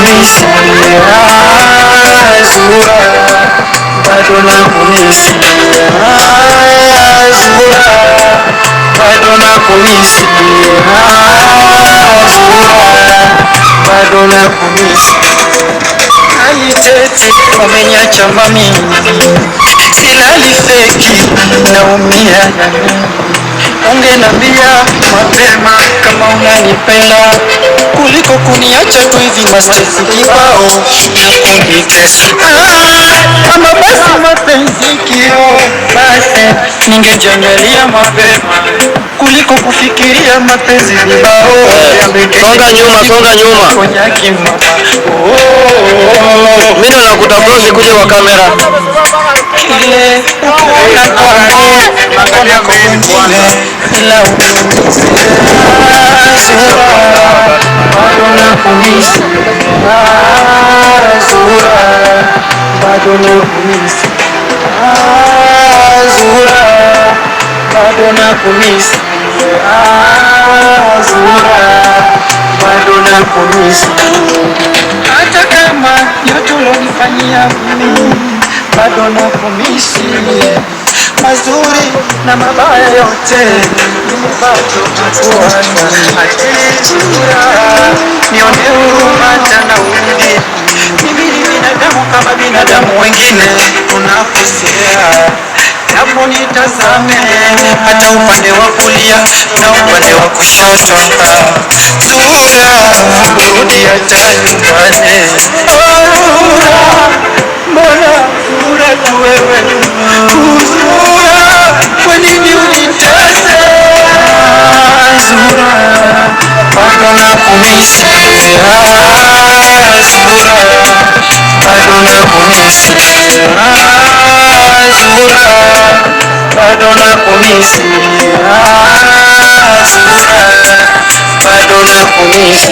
kumisi Zura, bado na kumisi Zura, bado na kumisi Zura, bado na kumisi. Aitete umeniacha mami, silali feki naumia na mimi. Ungenambia mapema kama unanipenda kuliko kuniacha tu hivi mastresi kibao na kunitesa. Kama basi mapenzi kio, basi ningejangalia mapema kuliko kufikiria mapenzi vibao. Songa nyuma, songa nyuma. Mimi nakutafuta kuja kwa kamera. Kile unaona kwangu nakona kwa mwingine ila uniumize Zura, bado nakumisi Zura, bado nakumisi Zura, bado nakumisi Zura, bado nakumisi. Hata kama yote ulonifanyia mimi bado nakumisi, mazuri na mabaya yote bado nakuacha. Zura, nione huruma tena urudi. Mimi ni binadamu kama binadamu wengine, unakosea japo nitazame hata upande wa kulia na upande wa kushoto. Zura, rudi hata nyumbani. Mbona Zura tu wewe Zura, kwa nini unitese Zura, bado nakumisi Zura, bado nakumisi Zura, bado nakumisi Zura, bado nakumisi.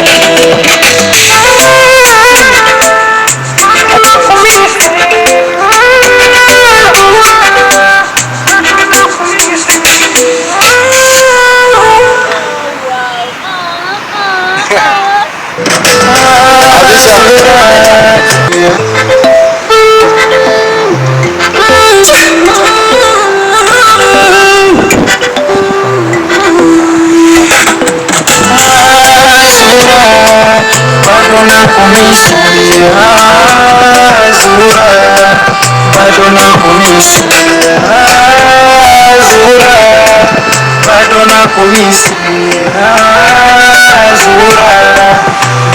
Bado nakumisi Zura, bado nakumisi Zura, bado nakumisi Zura,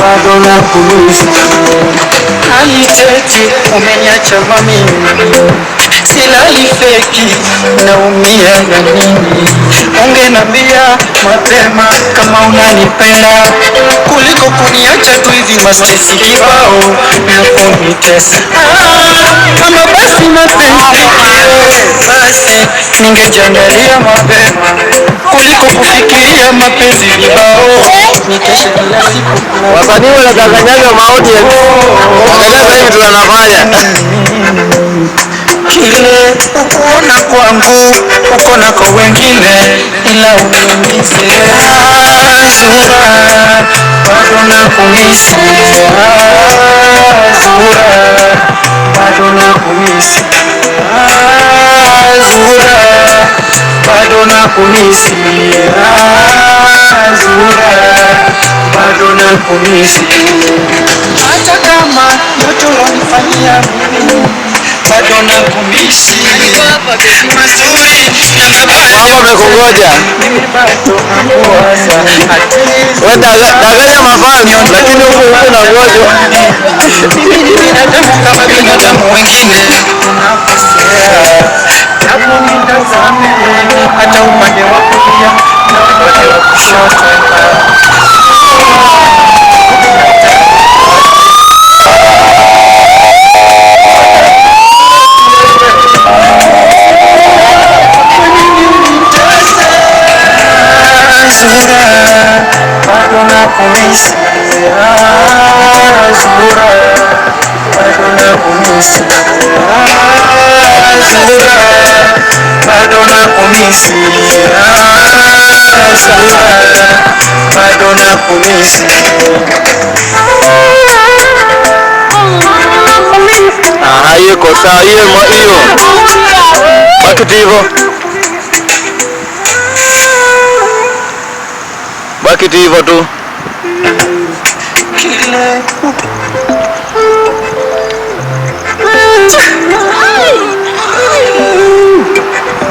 bado nakumisi. Aitete umeniacha mami, silali feki naumia na mimi. Ungenambia mapema kama unanipenda kuliko kuniacha tu hivi mastresi kibao na kunitesa. Kama basi mapenzi basi ningejangalia mapema kuliko kufikiria mapenzi vibao. Nikesha kila siku wasanii wanakanyaga maoni ya wakajaza hivi tunanafanya. Kile ukuona kwangu ukona kwa wengine ila uniumize Zura, bado nakumisi Zura, bado nakumisi Zura, bado nakumisi Zura, bado nakumisi. Hata kama yote ulonifanyia mimi bado nakumisi, mazuri na mabaya wamekungoja. mimi bado nakuwaza. Wewe danganya mafani lakini huko unangoja. Mimi ni binadamu kama binadamu wengine, unakosea japo nitazame hata upande wa kulia na upande wa kushoto. Zura, bado nakumisi Zura, bado nakumisi Zura, bado nakumisi Zura, bado nakumisi. Hiyo iko sawa, hiyo. Bucket hivyo. Bucket hivyo tu.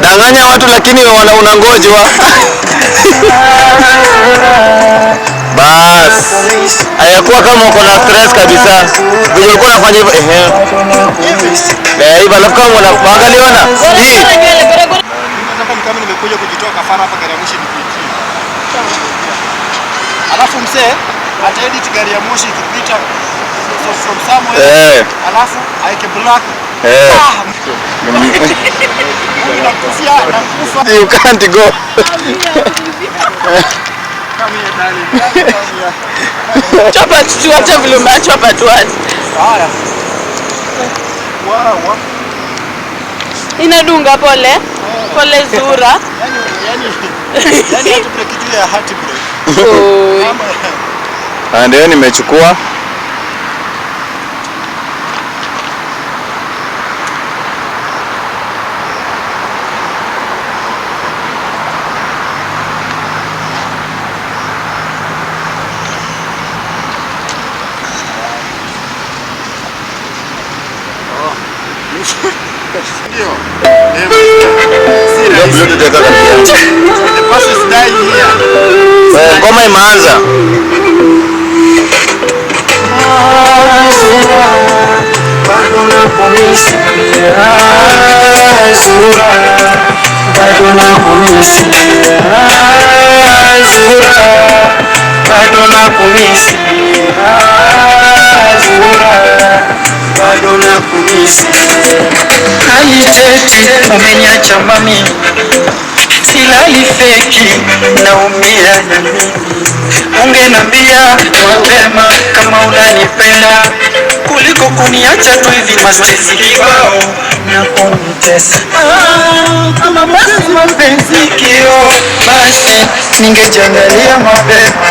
Danganya watu lakini unangojwa. Bas. Hayakuwa kama uko na stress kabisa. Vile ulikuwa unafanya hivyo hivyo alafu kama unaangaliana. Hii. Nataka kama nimekuja kujitoa kafara hapa gari ya moshi nipitie. Alafu mzee ataedit gari ya moshi ikipita from somewhere. Alafu aike black. You can't go. Chapa tu hata vile umeachwa tu hadi. Haya. Wow. Inadunga pole. Pole Zura. Yani hata break ile ya heart break. Ndio nimechukua. Ndio. The bus is dying here. Ngoma imeanza. Aliteti umeniacha mami, silali feki naumia na mimi. Ungenambia mapema kama unanipenda kuliko kuniacha tu hivi mastresi kibao na kunitesa. Kama basi mapenzi kio, basi ningejiangalia mapema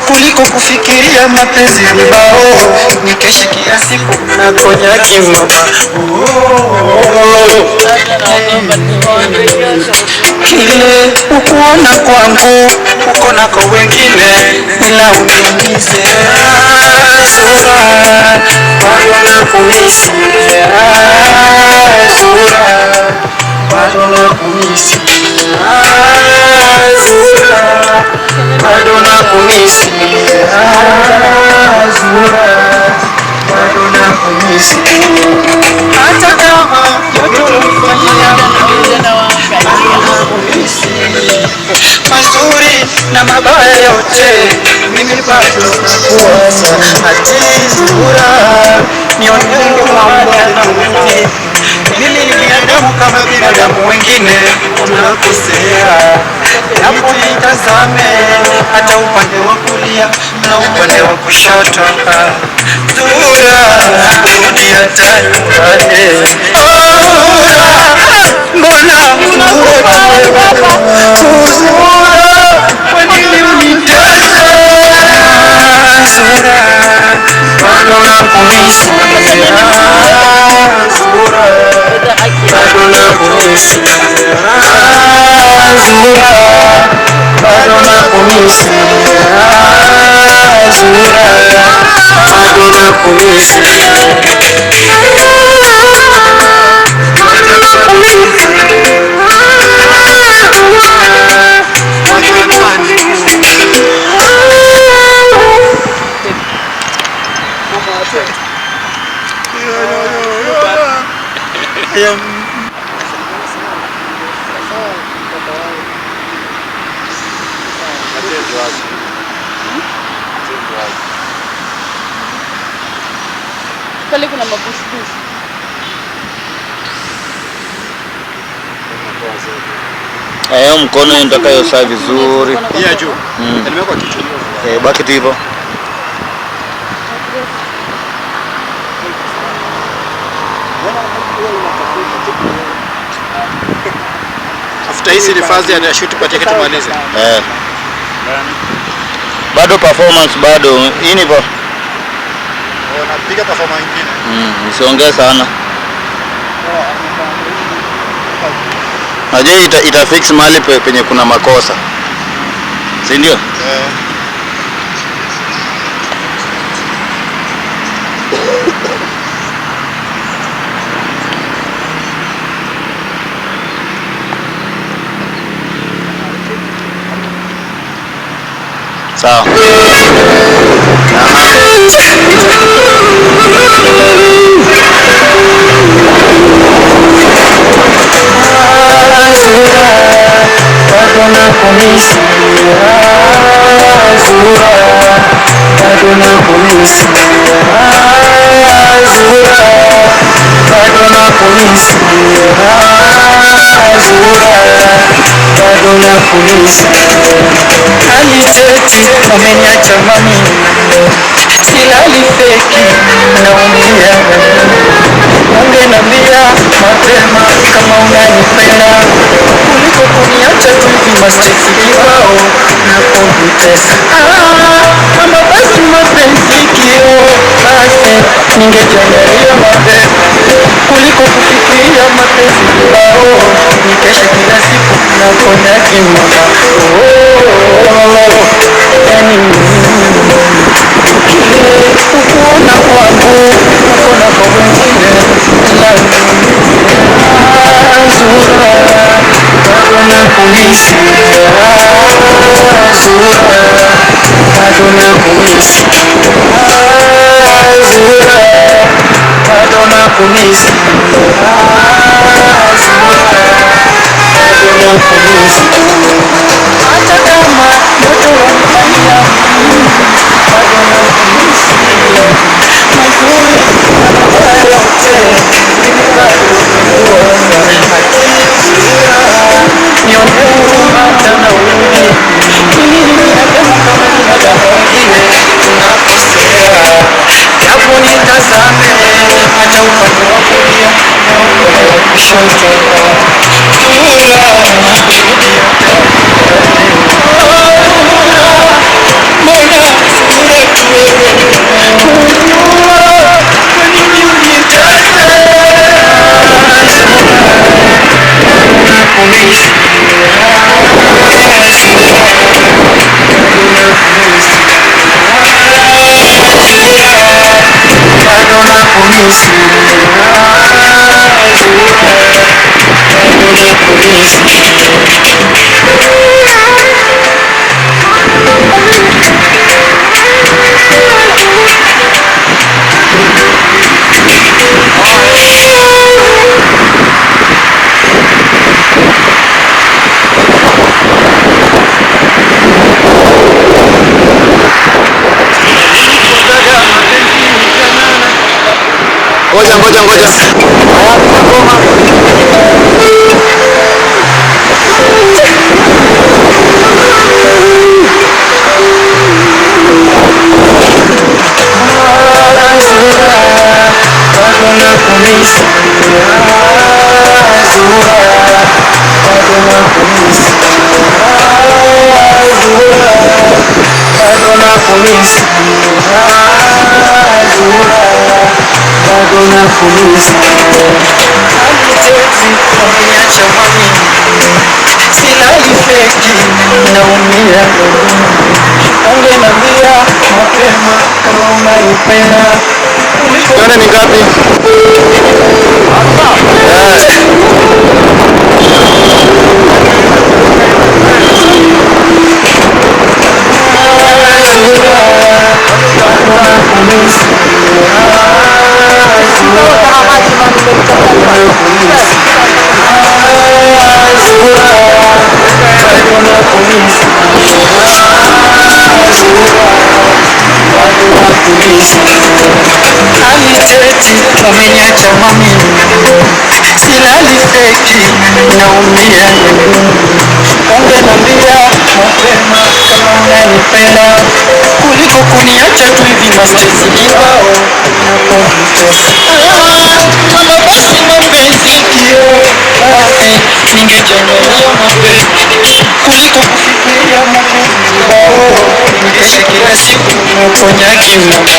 kuliko kufikiria mapenzi vibao, nikeshe kila siku na konyaki mama. Kile ukuona kwangu uko nako wengine, ila uniumize Zura, bado nakuishi Zura, bado nakuishi Zura, bado nakuishi Zura, bado nakuishi hata kama yote ulifanyia mazuri na mabaya yote, mimi bado nakuasa ati Zura, nione mwana mwingine. Mimi ni binadamu kama binadamu wengine, unakosea hapo, nitazame hata upande wa kulia na upande wa kushoto. Zura, rudi hata nyumbani. Mbona kwa nini unitesa Zura, bado nakuishi Zura, bado nakuishi Zura, bado nakuishi Zura, bado nakuishi Pale kuna mabushi. Hayo mkono nitakayo saa vizuri. Hii juu. Nimeweka kichwa. Bucket hivyo. After hizi nifasi ya shoot kwa ticket tumalize. Bado performance bado. Hii ni Napiga performa nyingine. Usiongee sana. Najua itafix mahali penye kuna makosa. Si ndio? Sawa. Aliteti ameniacha mami, silali feki naumia. Ungenambia mapema kama unanipenda kuliko kuniacha tu hivi mastresi kibao na kunitesa. Kama basi mapenzi kio, basi ningejiangalia mapema kuliko kufikiria mapenzi kibao, nikesha kila siku na kona kimama. Yani kukuona kwangu nakona kwa wengine Zura, bado nakuhisi Zura, bado nakuhisi Zura, bado nakuhisi Zura, bado nakuhisi. Hata kama moto wanifanyia bado nakuhisi mazuri mabaya yote mimi bado nakuona. Nione huruma tena wewe, mimi ni binadamu kama binadamu wengine, tunakosea japo nitazame hata upande wa kulia na upande wa kushoto. Ngoja. Aliteti ameniacha mami, silali feki naumia. Ungenambia mapema kama unanipenda kuliko Ni ngapi? Aliteti ameniacha mami, silali feki naumia. Ungenambia mapema kama unanipenda kuliko kuniacha tu hivi mastresi kibao na kunitesa. Kama basi mapenzi kio, basi ningejiangalia mapema kuliko kufikiria mapenzi kibao. nikeshe kila siku konyaki mama.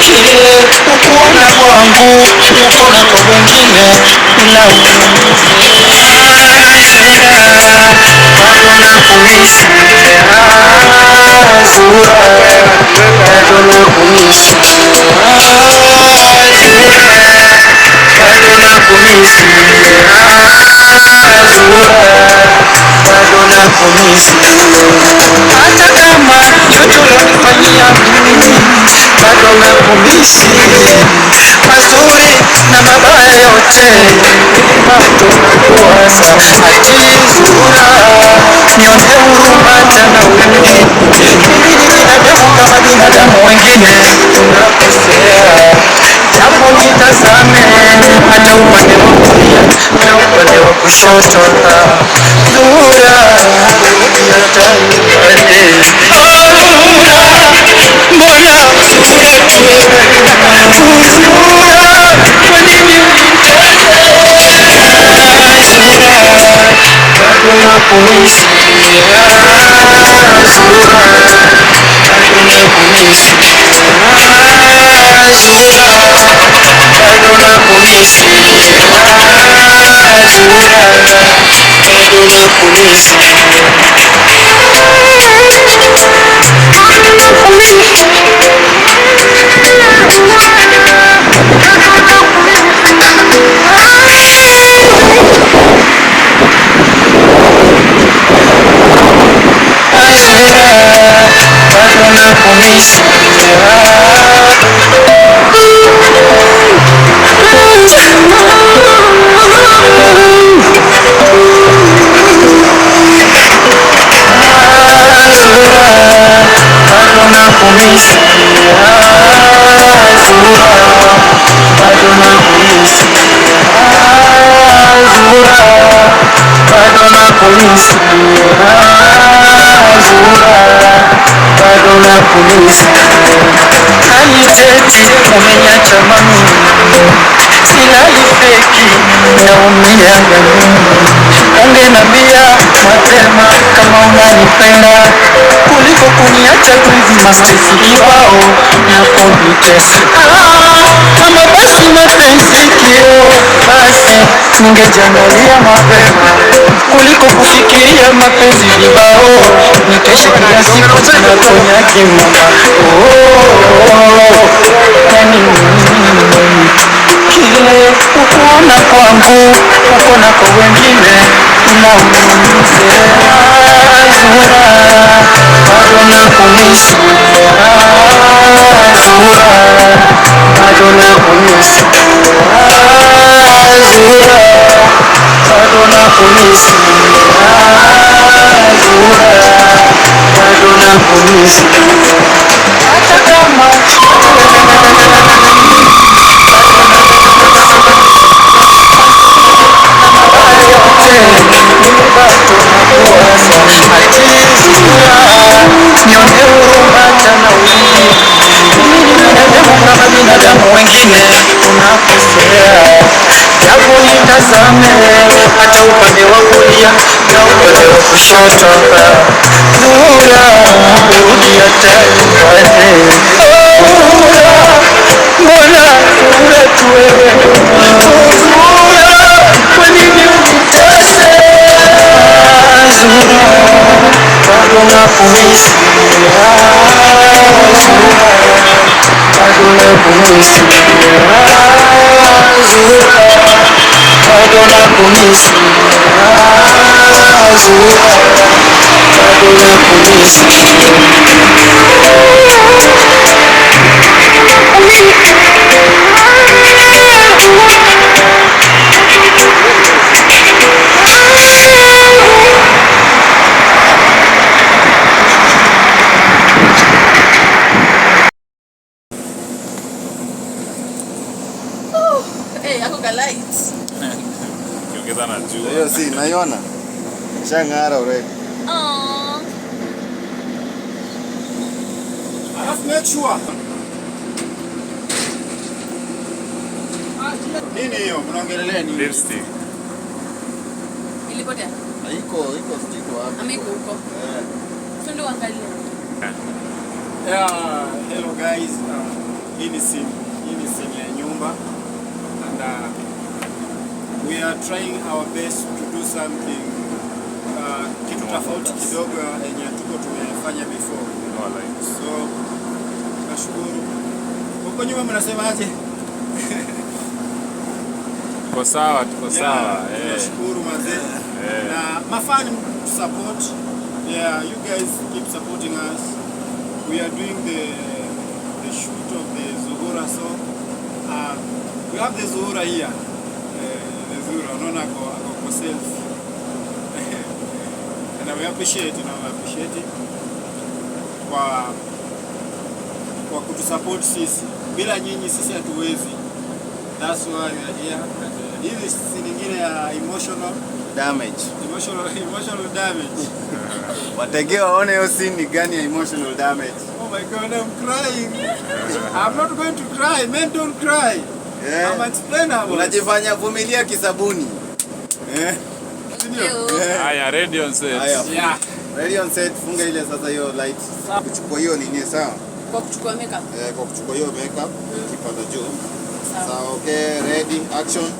Kile ukuona kwangu ukona kwa wengine ila bado nakuhisi Zura, bado nakuhisi bado nakuhisi Zura, bado nakuhisi hata kama yote ulionifanyia mimi bado nakuhisi mazuri na mabaya yote bado nakuwaza ati Zura nione huruma tena wewe mimi ni binadamu kama binadamu wengine tunakosea japo nitazame hata upande wa kulia na upande wa kushoto Zura rudia tani mbona Zura kwa nini bado nakuhisi Zura, bado nakuhisi Zura, bado nakuhisi Zura, bado nakuhisi bado nakuhisi bado nakuhisi Zura, bado nakuhisi Zura, bado nakuhisi Zura, bado nakuhisi Alizeti umeniacha mami silali feki naumia gani ungenambia mapema kama unanipenda kuliko kuniacha tu hivi mastresi kibao na kunitesa kama basi mapenzi kio basi ningejiangalia mapema kuliko kufikiria mapenzi vibao nikeshe kila siku na konyaki mama kile ukuona kwangu ukona kwa wengine ila uniumize Zura, bado nakuhisi Zura, bado nakuhisi Zura, bado nakuhisi Zura, bado nakuhisi hata kama nione huruma tena wewe mimi ni binadamu kama binadamu wengine unakosea japo nitazame hata upande wa kulia na upande wa kushoto Zura rudia tena mbona Zura tu wewe Zura kwa nini unitese Zura bado nakuhisi Zura, bado nakuhisi Zura, bado nakuhisi Zura, bado nakuhisi hiyo si naiona shangara already. Alafu make sure nini hiyo mnaongelelea nini? Lipstick. Ilipotea. Iko hapo. Amigo huko. Twende uangalie. Yeah, hello guys. Hii ni simu ya nyumba and we are trying our best to do something kitu tofauti kidogo yenye tuko tumefanya before. So nashukuru. Huko nyuma mnasema aje? Tuko sawa. Nashukuru mazee. Na mafani support. Yeah, you guys keep supporting us. We are doing the shoot of the Zuhura song. We have the Zuhura here. The Zuhura, unaona kwa self. And we appreciate it. Kwa kutusupport sisi. Bila nyinyi sisi hatuwezi. That's why we are here. Hii si nyingine ya emotional damage. Wategea waone hiyo scene ni gani ya emotional damage. Oh my God, I'm crying. I'm not going to cry. Men don't cry. Yeah. I'm explainable. Unajifanya vumilia kisabuni. Haya, ready on set. Yeah. Ready on set. Funga ile sasa hiyo light. Kuchukua hiyo nini sawa? Kwa kuchukua makeup. Kwa kuchukua hiyo makeup kipanda juu. Sawa, okay, ready, action.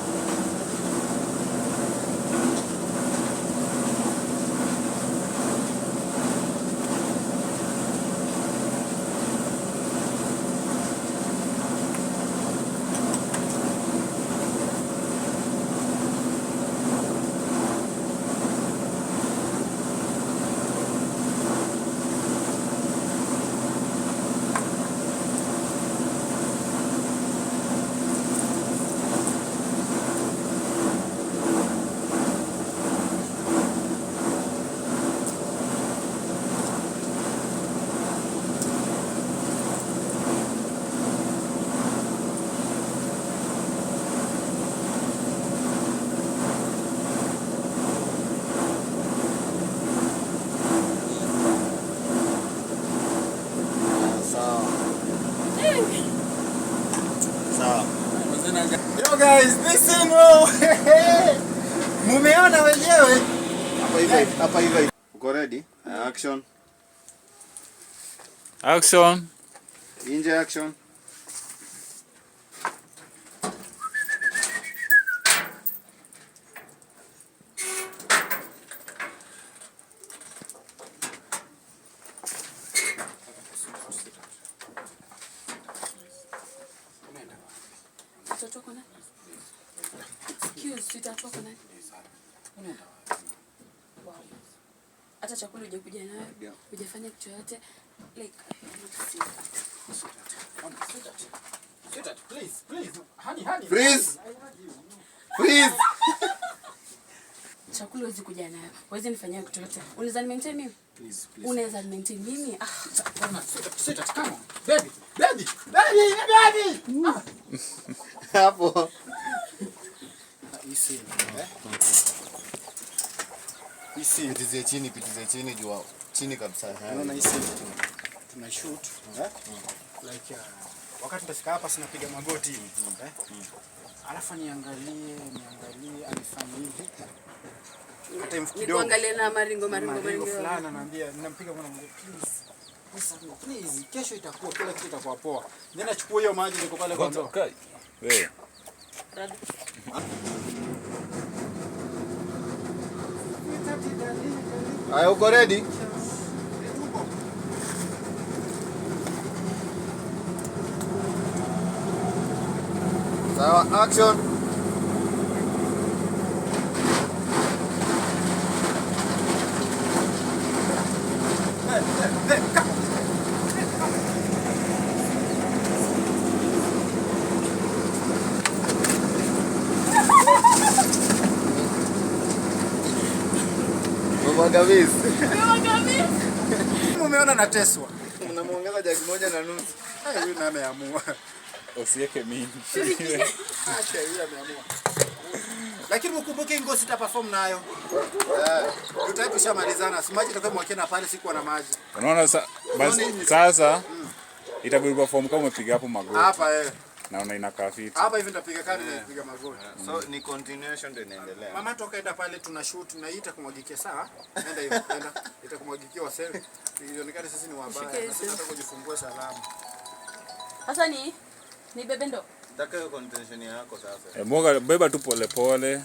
Yo guys, this is mumeona wenyewe. Hapa hivi. Uko ready? Action. Inje action. Hata chakula hujakuja nayo, hujafanya kitu yote like Please. chakula huwezi kuja nayo. Huwezi nifanyia kitu yote. Unaweza maintain mimi? Please. Unaweza maintain mimi? Sweetheart, come on. Baby. Hapo. Hisi pitize chini juu chini kabisa. Unaona hisi tuna shoot like wakati tutafika hapa sinapiga magoti hivi alafu niangalie alifanya hivi hata kidogo niangalie na maringo fulani anaambia ninampiga mwana mmoja please kesho itakuwa kila kitu itakuwa poa. Nenda nachukua hiyo maji niko pale kwa ndoo. Wewe Are you ready? Sawa, action. Mwangamizi. Umeona nateswa. Unamuongeza jagi moja na nusu. Huyu nani ameamua? usiweke mingi. Acha yule ameamua. Lakini mkumbuke ngo sita perform nayo. Tutaki kushamalizana. Simaji tutakuwa mwakena pale siku na maji. Unaona sasa itabidi perform kama umepiga hapo magoti. Hapa naona inakaa fiti. Hapa hivi nitapiga kadi na kupiga magoti. So ni continuation ndio inaendelea. Mama tokaenda pale tuna shoot na itakumwagikia sawa. Nenda hiyo, nenda. Itakumwagikia waseli. Ilionekana sisi ni wabaya. Sasa nataka kujifungue salama. Sasa ni bebe ndo. Nataka hiyo continuation yako sasa. Mwoga beba tu pole pole.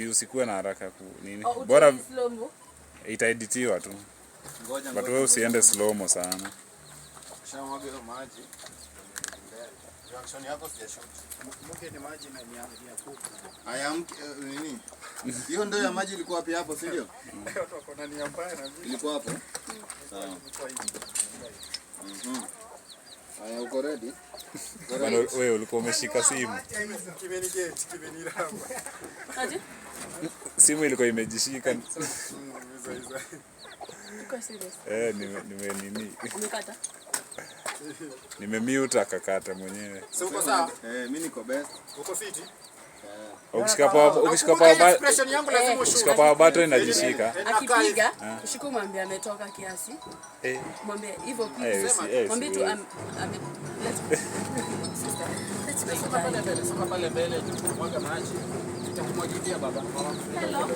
Usikuwe na haraka nini. Bora slow mo. Itaeditiwa tu. Ngoja But wewe usiende slow mo sana. Shamwaga hiyo maji. Reaction yako sijashoot. Mke ni maji na ni ya kuku. Haya nini? Hiyo ndio ya maji ilikuwa wapi hapo, si ndio? Watu wako ndani ya mbaya na mimi. Ilikuwa hapo. Sawa. Haya uko ready? Bwana wewe ulikuwa umeshika simu. Kimenigeti, kimeniramba. Aje? Simu ilikuwa imejishika. Uko serious? Nini? Umekata? Nimemute akakata mwenyewe. So uko sawa? Mimi niko best. Uko fiti? Ukishika power expression yangu lazima ushuke. ukishika power button inajishika. Akipiga, ushike mwambie ametoka kiasi. Mwambie hivyo please. Mwambie tu Soka pale mbele, mwaga maji. Nitakumwagilia baba. Hello.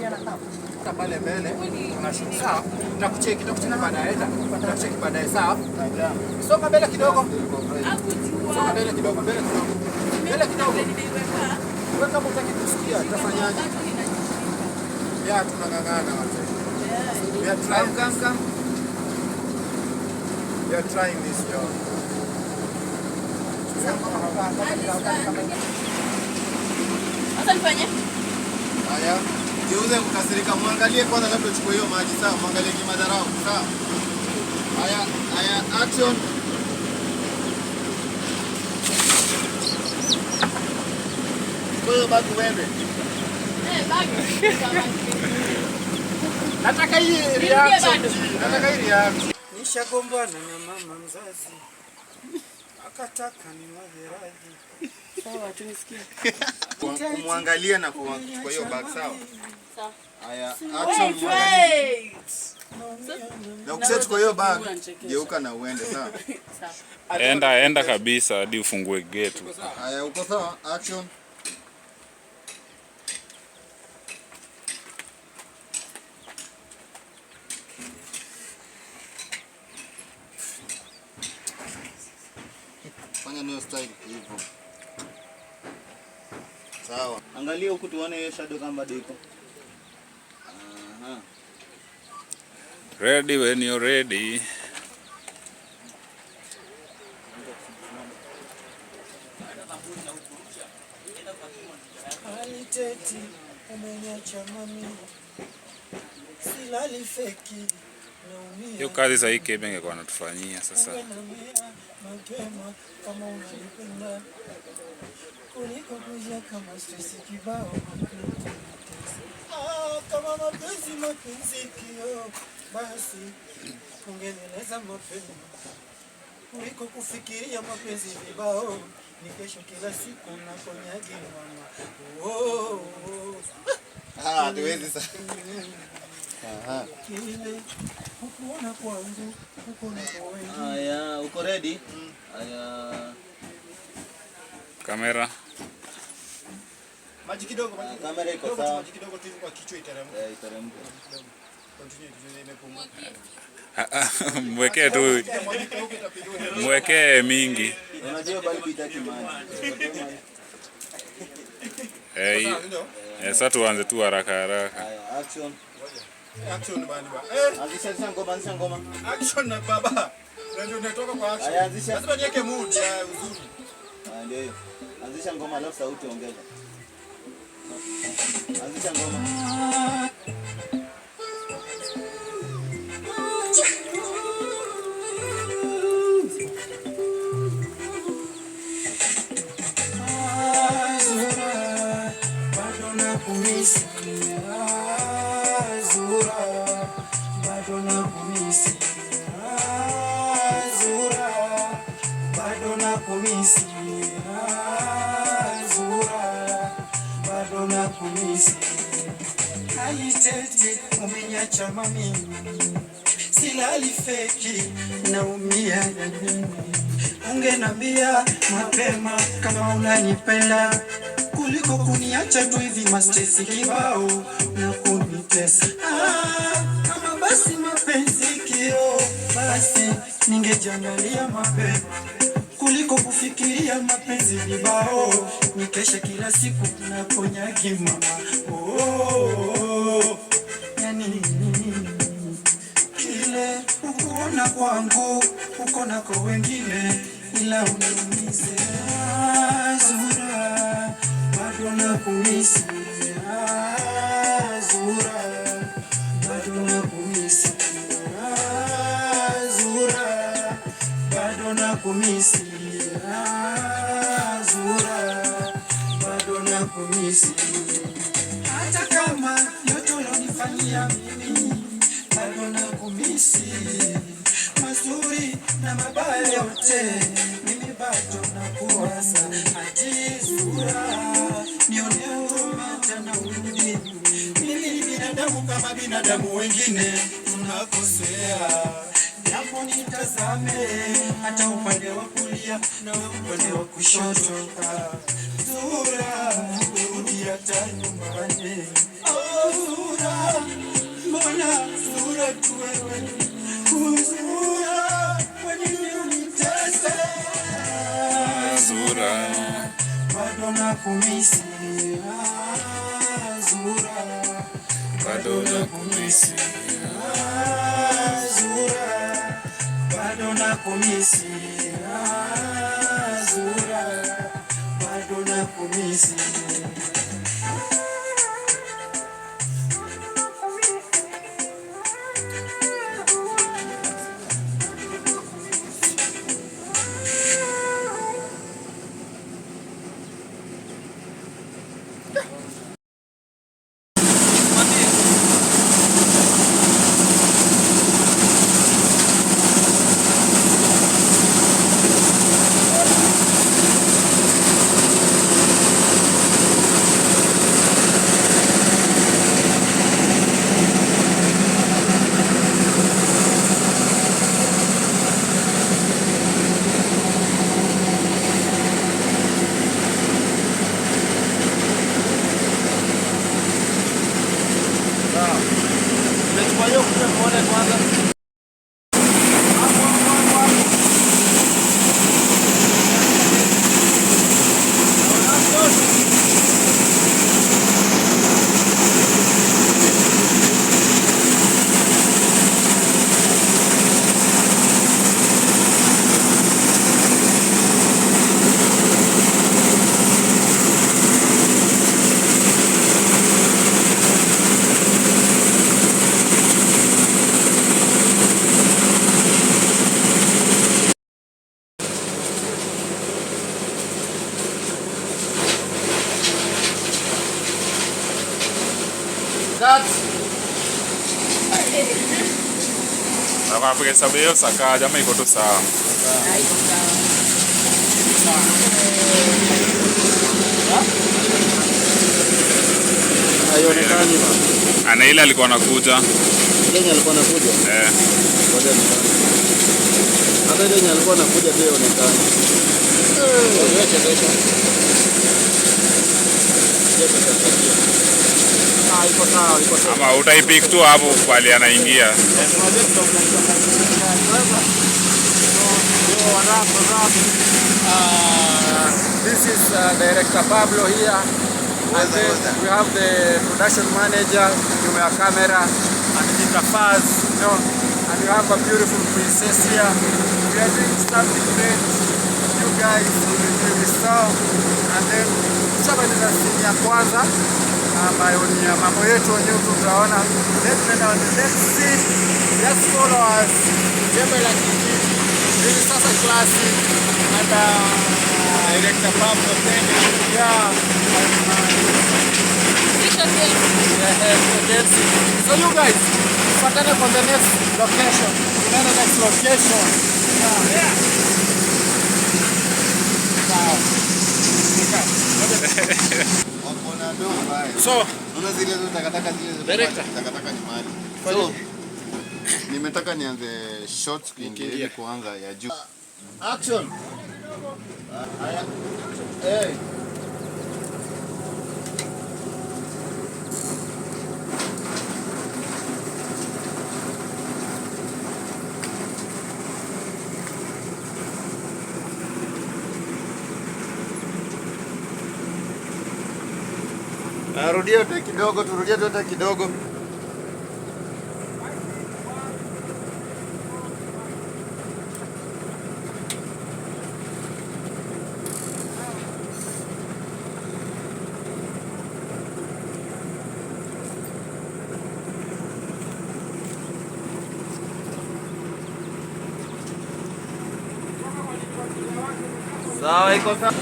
Soka pale mbele. Unashuka sawa. Nitakucheki baadaye. Nitakucheki baadaye sawa. Soka mbele kidogo. Soka mbele kidogo, mbele kidogo. Mbele kidogo. Wewe kama unataka kusikia utafanyaje? Ya tunangangana watu. We are trying come. We are trying this job. Sasa nifanye? Haya. Jiuze kukasirika, muangalie kwanza labda uchukue hiyo maji sawa, muangalie kimadharau sawa. Haya action. Kwa bagi wewe. Bagi. Nataka hii reaction. Nataka hii reaction. Nishagombana na mama mzazi. Akataka ni madhiraji. Sawa tunisikie. Kumwangalia na kuchukua hiyo bag sawa. Sawa. Haya action. Wait. Na ukishachukua hiyo bag, geuka na uende sawa. Sawa. Enda kabisa hadi ufungue gate. Haya uko sawa? Action. Fanya nayo style hivyo. Sawa. Angalia huku tuone hiyo shadow kama bado iko. Aha. Ready when you're ready. Aliteti umeniacha mami. Silali feki. Hiyo kazi sasa hii Kebe angekuwa anatufanyia sasa. Mapema kama unanipenda. Kuliko kuja kama stress kibao. Kama mapenzi kio. Basi ungenieleza mapema. Kuliko kufikiria mapenzi vibao. Ni kesho kila siku na konyagi mama. Tuwezi sasa. Kile ukuona kwangu, ukuona kwa wengi. Haya, uko ready? Haya. Kamera. Maji kidogo, Kamera iko sawa. Maji kidogo tu kwa kichwa iteremka. Iteremka. Continue imepumua. Mwekee tu. Mwekee mingi. Unajua bali itaki maji. Sasa tuanze tu haraka. Haya, action. Action bani ba. Anzisha ngoma. Action na baba. Ndio unatoka kwa action. Haya, anzisha. Lazima niweke mood ya uzuri. Ndio hiyo. Anzisha ngoma alafu sauti ongeza. Anzisha ngoma. Umeniacha mami, silali feki, naumia ya nini? ungenambia mapema kama unanipenda kuliko kuniacha tu hivi mastesi kibao na kunitesa. Kama basi mapenzi kio, basi ningejangalia mapema kuliko kufikiria mapenzi vibao, nikesha kila siku nakonyaki mama. Yani kile ukuona kwangu ukona kwa wengine, ila uniumize Zura, bado nakumisi Zura, bado nakumisi Zura, bado nakumisi Zura, bado nakumisi. Hata kama yote ulonifanyia mimi, bado nakumisi. Mazuri na mabaya yote, mimi bado nakuwaza. Aje Zura, nione huruma tena urudi. Mimi ni binadamu kama binadamu wengine, tunakosea. Japo nitazame hata upande wa kulia na upande wa kushoto. Zura, urudi hata nyumbani. Zura, mbona Zura tu wewe? Zura, kwa nini unitesa? Zura, bado nakumisi Zura, bado nakumisi Zura, bado nakumisi Zura, bado nakumisi. Nakupiga hesabu hiyo saka jamaa iko tu sawa. Haionekani ma. Ana ile alikuwa anakuja. Ile alikuwa anakuja? Ngoja ni. Hata ile alikuwa anakuja pia haionekani. Iko sawa, iko sawa. Ama utaipik tu hapo pale anaingia. This is Director Pablo here, and then we have the production manager, Jumea Camera, and Peter Faz, you know, and we have a beautiful princess here. We are doing something great. You guys will enjoy this song, and then tushamaliza scene ya kwanza ambayo ni ya mambo yetu wenyewe tutaona. Let's go on the next scene. Just follow us. Jembe la Kijiji. This is sasa classic and Director Pablo Tene. Yeah. So you guys, patane on the next location. Tunaenda next location. Yeah. Wow. So, unaona zile takataka zile takataka ni mali. So nimetaka nianze short ili kuanza ya juu. Action. Haya. Hey. Rudia yote kidogo, turudie yote kidogo. Sawa, iko sawa.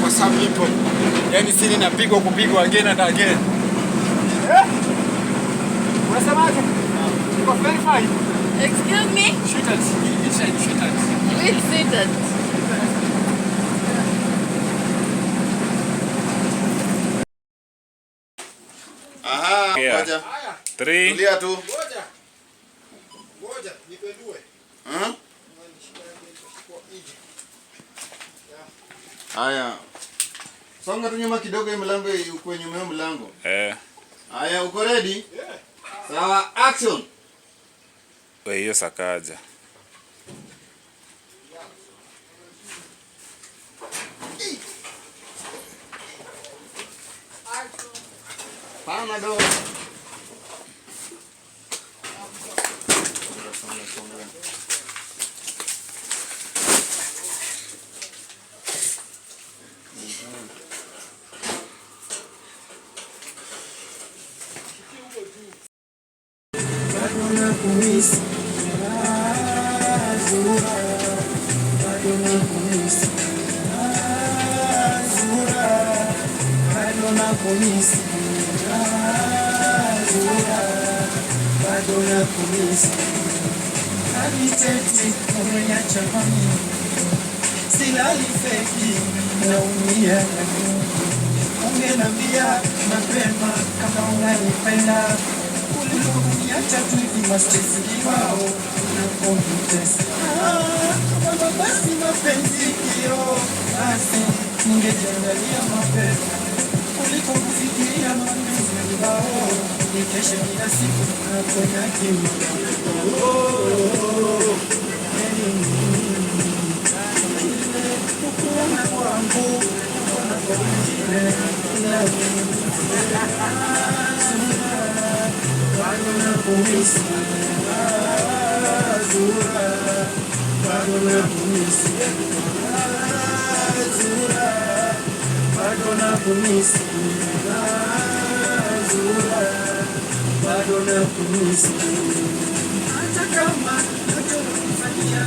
What's up people? Yani sini napigwa kupigwa again and again. Unasemaje? Iko verify. Excuse me? Shoot it. We'll see that. Aha, ngoja. 3. Tulia tu. Ngoja, nipendue. Haya. Songa tu nyuma kidogo, mlango uko nyuma ya mlango. Haya, uko ready? Sawa, action. Wewe hiyo sakaja. Pana do. Silali feki naumia, ungenambia mapema kama unanipenda kuliko kuniacha tu hivi mastresi kibao na komputesi. Kama basi mapenzi kio, basi ningejiangalia mapema kuliko kufikiria mapenzi kibao nikeshe kila siku na kwenye kima. Ukuna kwangu, ukuna kwa wengine, bado nakumisi, bado nakumisi, bado nakumisi, bado nakumisi, hata kama nachokufanyia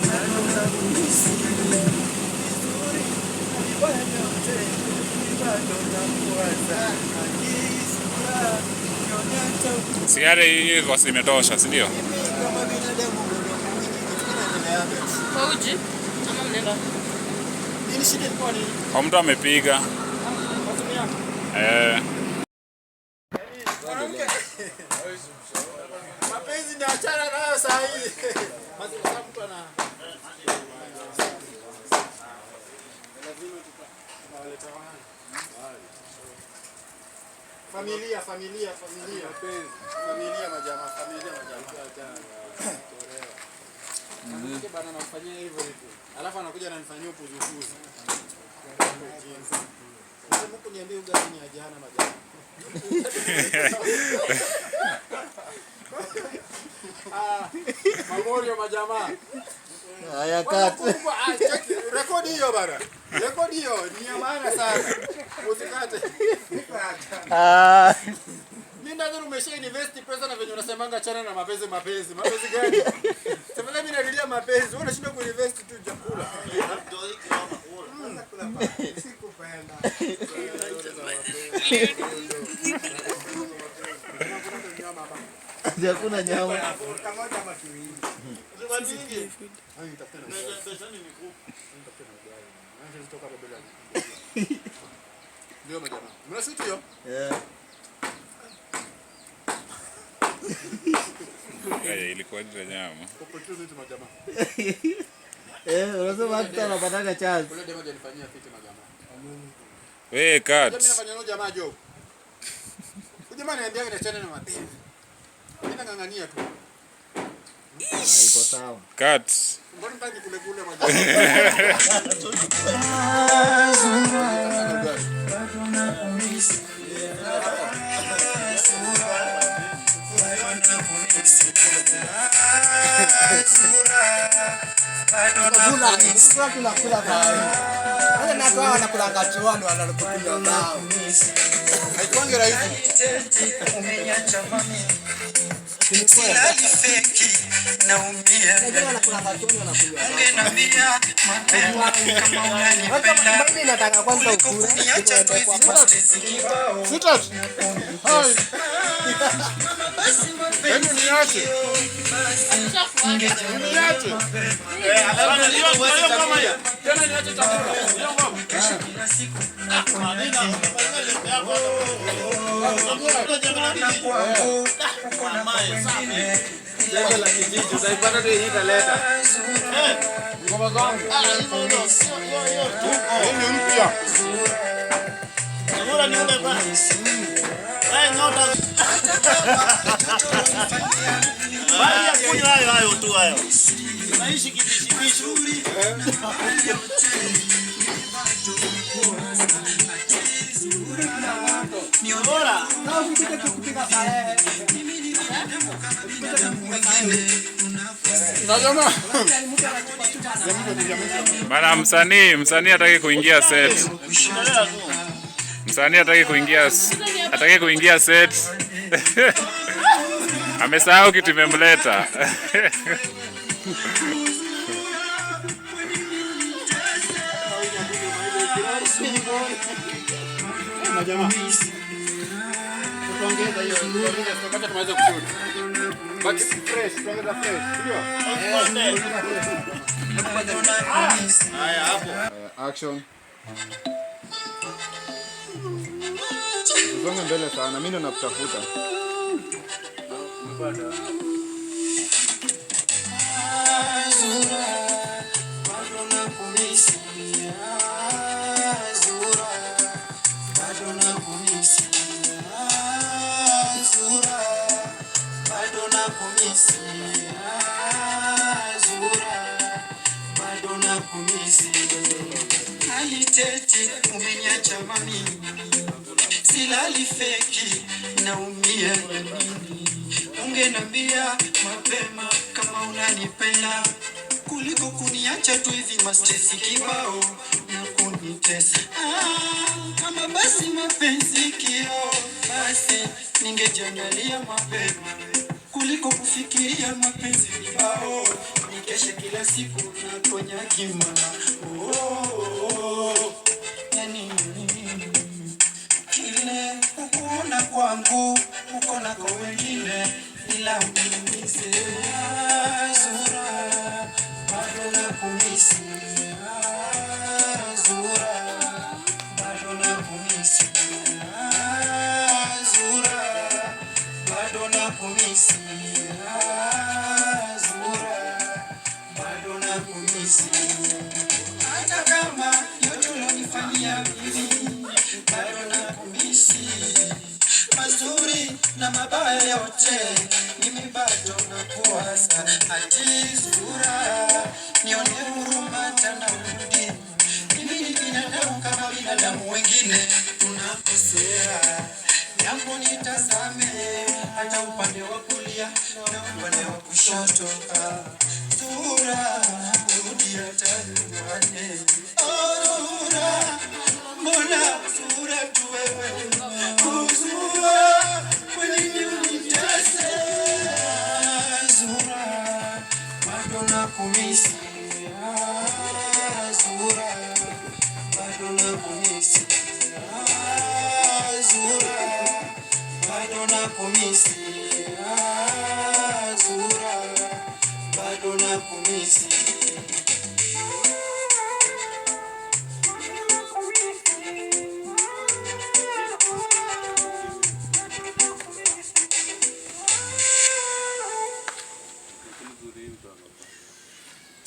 bado nakumisi, vizuri vibaya vyote bado nakuwaza, akisura nyonyata. Sigara hiyo kwa imetosha, si ndio? Kama binadamu Kwa uji? Ama mnenda? Nini shida ilikuwa nini? Kwa mtu amepiga. Mapenzi ni achana nayo saa hii. Mtu ana familia majamaa. Mke bana anafanyia hivyo vitu. Alafu anakuja ananifanyia upuzuzi. Sasa Mungu niambie ugali ni ajana majamaa. Mamorio majamaa. haya kati. Rekodi hiyo bana. Rekodi hiyo ni ya maana sana. Usikate. Mimi nadhani umesha invest pesa na venye unasemanga chana na mapenzi. Mapenzi gani? Sasa mimi nalilia mapenzi. Wewe unashinda kuinvest tu chakula. Sikupenda. Hakuna nyama. Kamoja ama kiwili. zitoka hapo bila. Ndio majamaa. Mnasikia hiyo? Ilikuwa ni nyama. Opportunity majamaa. Unasema hata unapata chance. Kule demo alifanyia fiti majamaa. Wewe cut. Mimi nafanya no jamaa job. Jamaa ananiambia niachane na madeni. Mimi nangangania tu. Iko sawa. Cut. Mbona mtaki kule majamaa? Haikuangi rahisi. Silali feki naumia. Ungeniambia mapema kama unanipenda. Kuniacha tu hivi stress kibao. Sweetheart. Hi. Basi Hebu niache. Niache. Hapana ndio kama hiyo. Tena niache chakula. Ndio mama. Jambo la kijiji utaipata tu italeta. Ngoma zangu. Ni mpya. Bora ni ule basi. Nyota. Bali ya kunywa hayo tu hayo. Naishi kibishibishi. Ni bora. Bana msanii hataki kuingia set. Msanii hataki kuingia set. Amesahau kitu imemleta. Jamaa. Tuongeza hiyo, tukapata tumeweza kushoot. But fresh, tuongeza fresh. Ndio. Haya hapo. Action. Songa mbele sana, mimi ndo nakutafuta. Mpata. Alitete umeniacha mami. Silali feki naumia nini. Ungeniambia mapema kama unanipenda kuliko kuniacha tu hivi mastress kibao na kunitesa. Kama basi mapenzi kio basi ningejangalia mapema kuliko kufikiria mapenzi kibao nikeshe kila siku na konya kimana. Kile ukuna kwangu ukona kwa wengine ila uniumize. Zura bado nakumisi. Zura bado nakumisi. Zura bado nakumisi. Zura bado nakumisi. Hata kama yote ulonifanyia mimi bado nakumisi. Mazuri na mabaya yote mimi bado nakuwaza. Ati Zura nione huruma tena urudi. Mimi ni binadamu kama binadamu wengine tunakosea. Jambo nitazame hata upande wa kulia na upande wa kushoto. Zura urudi hata nyumbani. Zura mbona Zura tu wewe. Zura kwa nini unitese. Zura bado nakumisi. Zura bado nakumisi. Zura bado nakumisi. Zura bado nakumisi.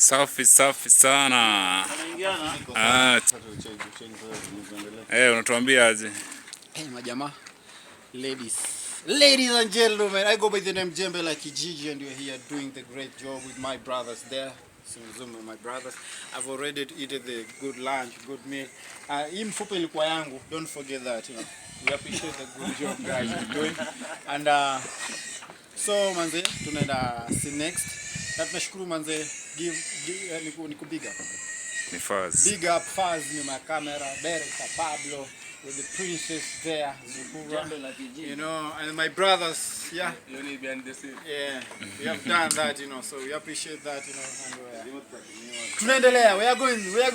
Safi sana. Unatuambia aje? Hey majamaa, ladies and gentlemen, I go by the name Jembe like Kijiji, and we're here doing the great job with my brothers there. My brothers, I've already eaten the good lunch, good meal. Hii mfupa ilikuwa yangu, don't forget that, you know. We appreciate the good job guys you're doing. And so manze, tunaenda see next. Na tunashukuru manze, niku big up. Ni Faz. Big up Faz ni my camera, director Pablo with the princess there, Zuhura, you know, and my brothers, yeah. Yeah, we have done that, you know, so we appreciate that, you know. And tunaendelea, we are going. Yes,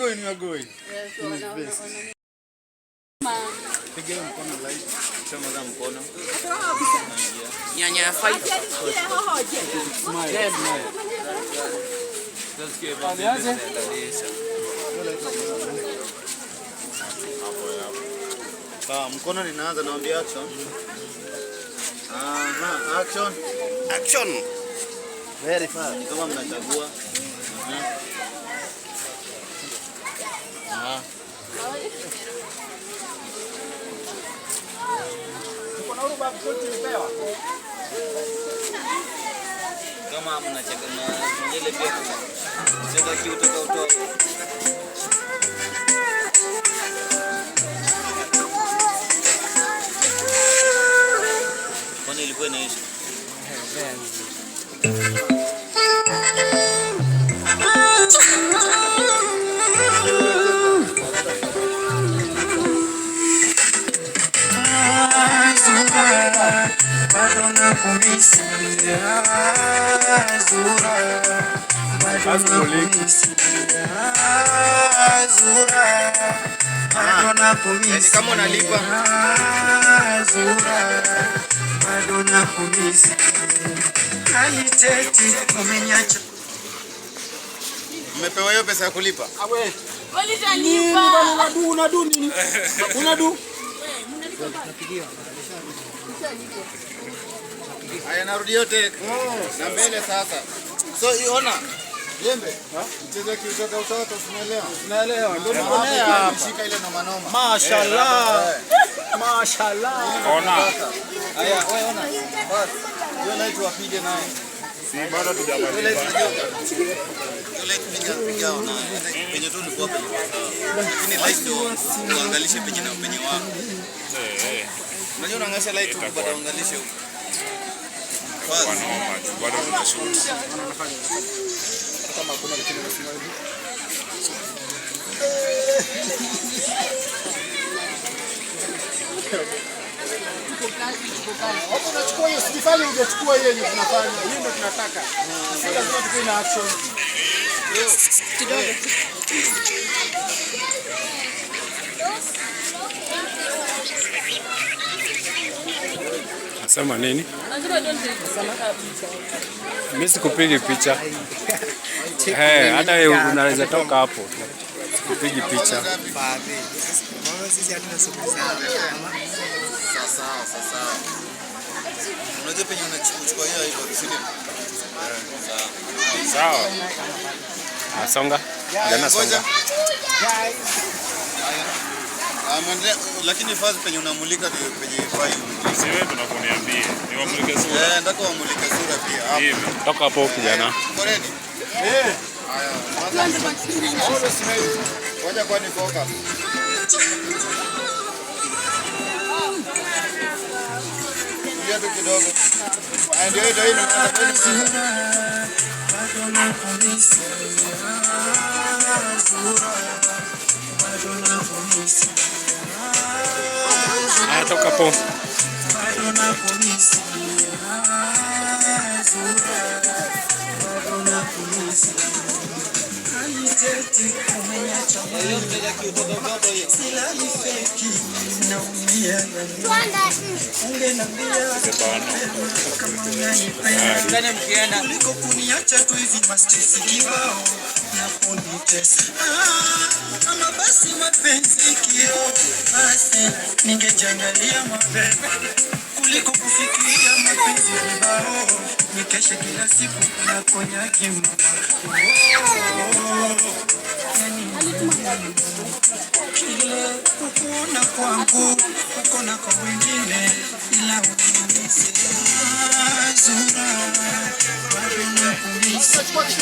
Pigia mkono light, chama za mkono. Nyanya 5. Smile. Mkono ninaanza naambia action. Action. Very fast. Kama mnachagua. Kama mnachagua ngele pia kucheza kiutoka utoka. Kwani ilikuwa inaisha? Kama unalipa Madonna kumisi Aliteti umenyacha Mmepewa hiyo pesa ya kulipa? Awe. Walitanipa. Unadu nini? Unadu? Haya narudi yote. Na mbele sasa. So iona Jembe, mchezo kiutoka utoto tunaelewa. Ndio naonea mshika ile noma noma. Mashallah. Ona. Haya, wewe ona. Bas. Hiyo light wapige naye. Si bado tujamaliza. Hiyo light piga naye. Penye tu ulikuwa penye. Lakini light ndio uangalishe penye na penye wako. Unajua unaangalia light ukipata uangalishe huko. Bado tunashoot. Kama kuna kitu kinasema hivi. Hapo unachukua hiyo, usifanye ungechukua hiyo yenye tunafanya. Hiyo ndio tunataka. Sasa lazima tukue na action. Kidogo. Nasema nini? Lazima don't take picha. Mimi sikupigi picha. Hata wewe unaweza toka hapo. Sikupigi picha. Sasa. Unajua penye unachukua hiyo hivyo, si ndio? Sawa. Nasonga. Jana songa. Lakini Faz penye unamulika ndio penye fai. Si wewe tunakuniambia. Ni wamulike sura. Nataka wamulike sura pia. Hivi. Toka hapo kijana. Ready? Haya. Ngoja kwa ni focus. Ndio tu kidogo. Ndio hiyo Madonna kumisi Madonna kumisi Toka hapo. Madonna kumisi Madonna kumisi Aliteti umenyacha Sila ifeki naumia Ungenambia kama unanipenda kuliko kuniacha tu hivi mastresi kibao na kunitesa. Kama basi mapenzi kio basi ningejangalia mapema kuliko kufikiria mapenzi vibao. Nikeshe kila siku na konyaki mama. Kile kukuona kwangu, kukona kwa wengine, ila unanisi Zura, bado nakumisi Zura,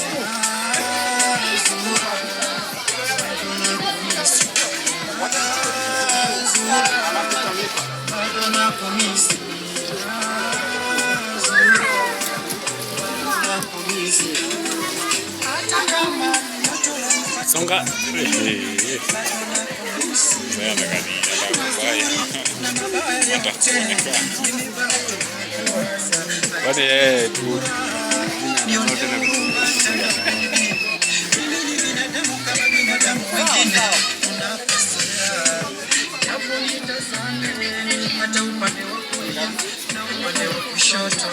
bado nakumisi Zura, bado nakumisi Zura, nakumisi hata kama Songa. Wadi tu. hata upande wa kulia na upande wa kushoto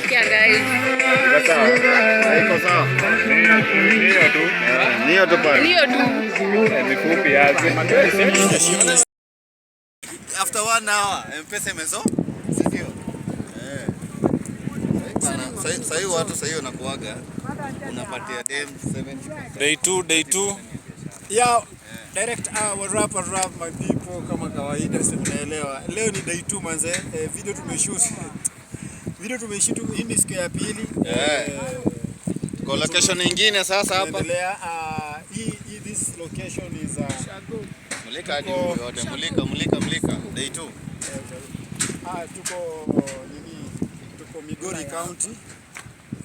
Kia guys. Niyo tu pale. Niyo tu. Nifupi aje. After 1 hour, M-Pesa imezo? Sio? Sasa watu sasa hiyo nakuaga unapatia dem 70. Day 2. Yeah, direct wrap my people kama kawaida simuelewa. Leo ni day 2 manze. Video tumeshoot hii ni siku ya pili. Kwa location nyingine sasa hapa. Endelea this location is mulika hadi yote mulika day 2. Tuko Migori County.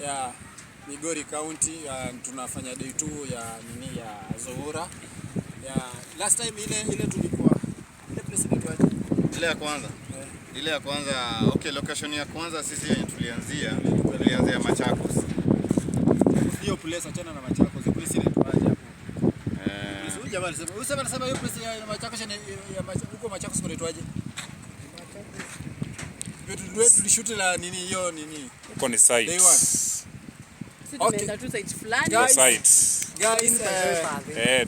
Yeah, Migori County tunafanya day 2 ya Zuhura. Yeah, last time ile tulikuwa ile place inaitwaje? Ile ya kwanza, okay, location ya kwanza sisi yenye tulianzia Machakos. Hiyo place achana na Machakos. Hiyo place inaitwaje hapo? Huyu jamaa alisema hiyo place ya Machakos huko Machakos kunaitwaje? Wewe tulishoot la nini hiyo nini? Huko ni site. Day 1. Tumeenda tu site fulani. Guys,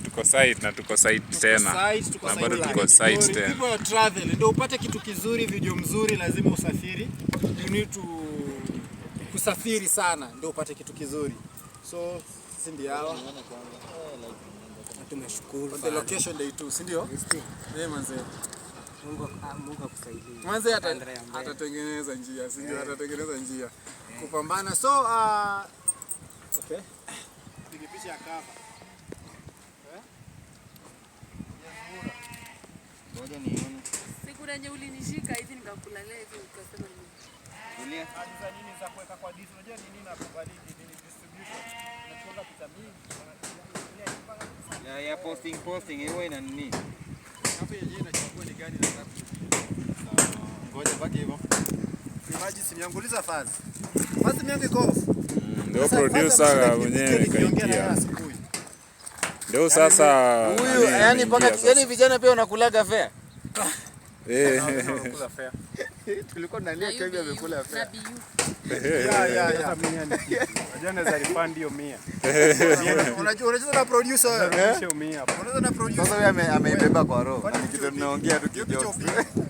tuko site na tuko site tena. Na bado tuko site tena. People travel ndio upate kitu kizuri, video mzuri, lazima usafiri. You need to kusafiri sana ndio upate kitu kizuri. So sisi ndio hawa. Tumeshukuru. On the location day 2, si ndio? Manze. Mungu akusaidie. Manze atatengeneza njia, si ndio? Atatengeneza njia. Kupambana. So okay. Picha ya cover. Ngoja nione. Siku yenye ulinishika hivi nikakula leo hivi ukasema nini? Dunia. Za nini za kuweka kwa dish. Unajua ni nini na kuvalidi nini distribution. Unachukua picha mingi. Ya posting hiyo ina nini? Hapo yenyewe inachukua ni gani na sababu. Ngoja baki hivyo. Imagine sinianguliza fazi. Fazi miangu iko off. Ndio producer mwenyewe kaingia. Ndio sasa huyu yani vijana pia wanakulaga fair. Wanakula fair. Tulikuwa tunalia kenge amekula fair. Yeah. Vijana za refund hiyo 100. Unajua na producer wewe. 100 hapo. Unaweza na producer. Sasa yeye ameibeba kwa roho. Ni kitu tunaongea tu kidogo.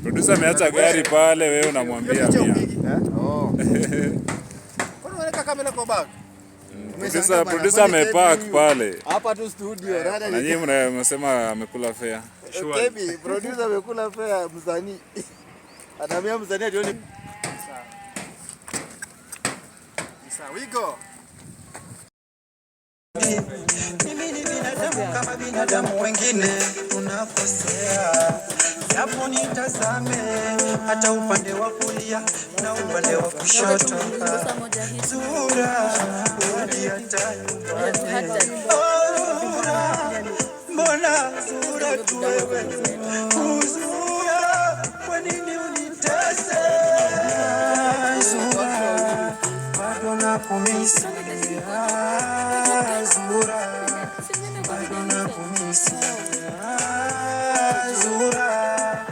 Producer ameacha gari pale, wewe unamwambia 100. Unaweka kamera kwa bag. Producer amepark pale. Hapa tu studio. Na nyinyi mnasema amekula fair. Kebi, producer amekula fair msanii. Anaambia msanii atione. Sawa, we go. Mimi ni binadamu kama binadamu wengine, unakosea. Japo nitazame hata upande wa kulia na upande wa kushoto. Zura, mbona Zura tu wewe? Zura, kwa nini unitese? Zura, bado nakumisi. Zura, bado nakumisi. Zura,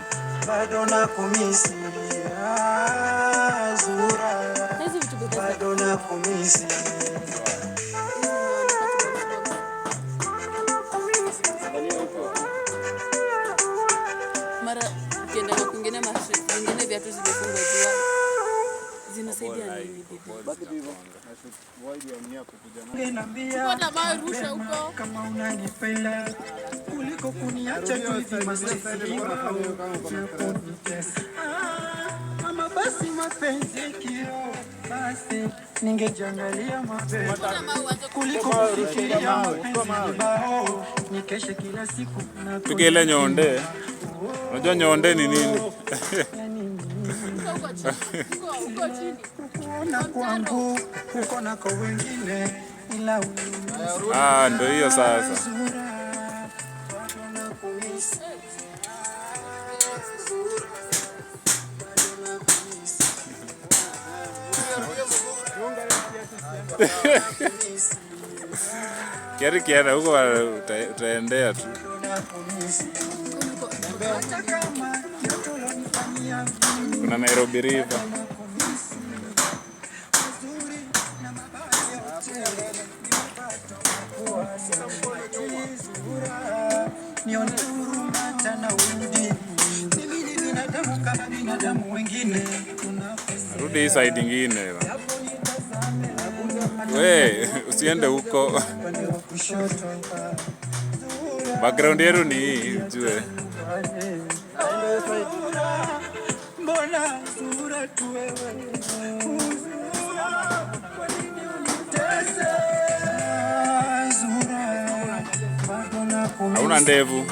bado nakumisi. zinasaidia nini bibi? Kama unanipenda kuliko kuniacha tu hivi masifuri. Mama basi mapenzi kio basi ningejangalia mapenzi kuliko kufikiria mapenzi bao nikeshe kila siku na Tugele nyonde. Unajua nyonde ni nini? Uko kwangu uko na kwa wengine ila Ndio hiyo sasa. Kiari huko utaendea tu. Kuna Nairobi River. Rudi hii side ingine. We, usiende huko. Background yetu ni hii, ujue. Hauna ndevu.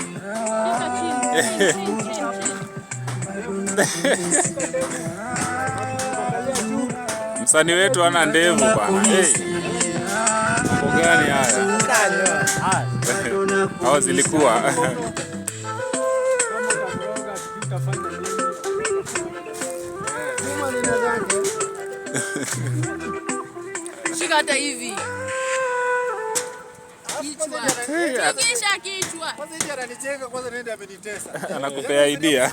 Msanii wetu ana ndevu bana. Mambo gani haya? Hao zilikuwa. Shika hata hivi. Kisha kichwa. Kwanza hivi ananicheka, kwanza nenda amenitesa. Anakupea idea.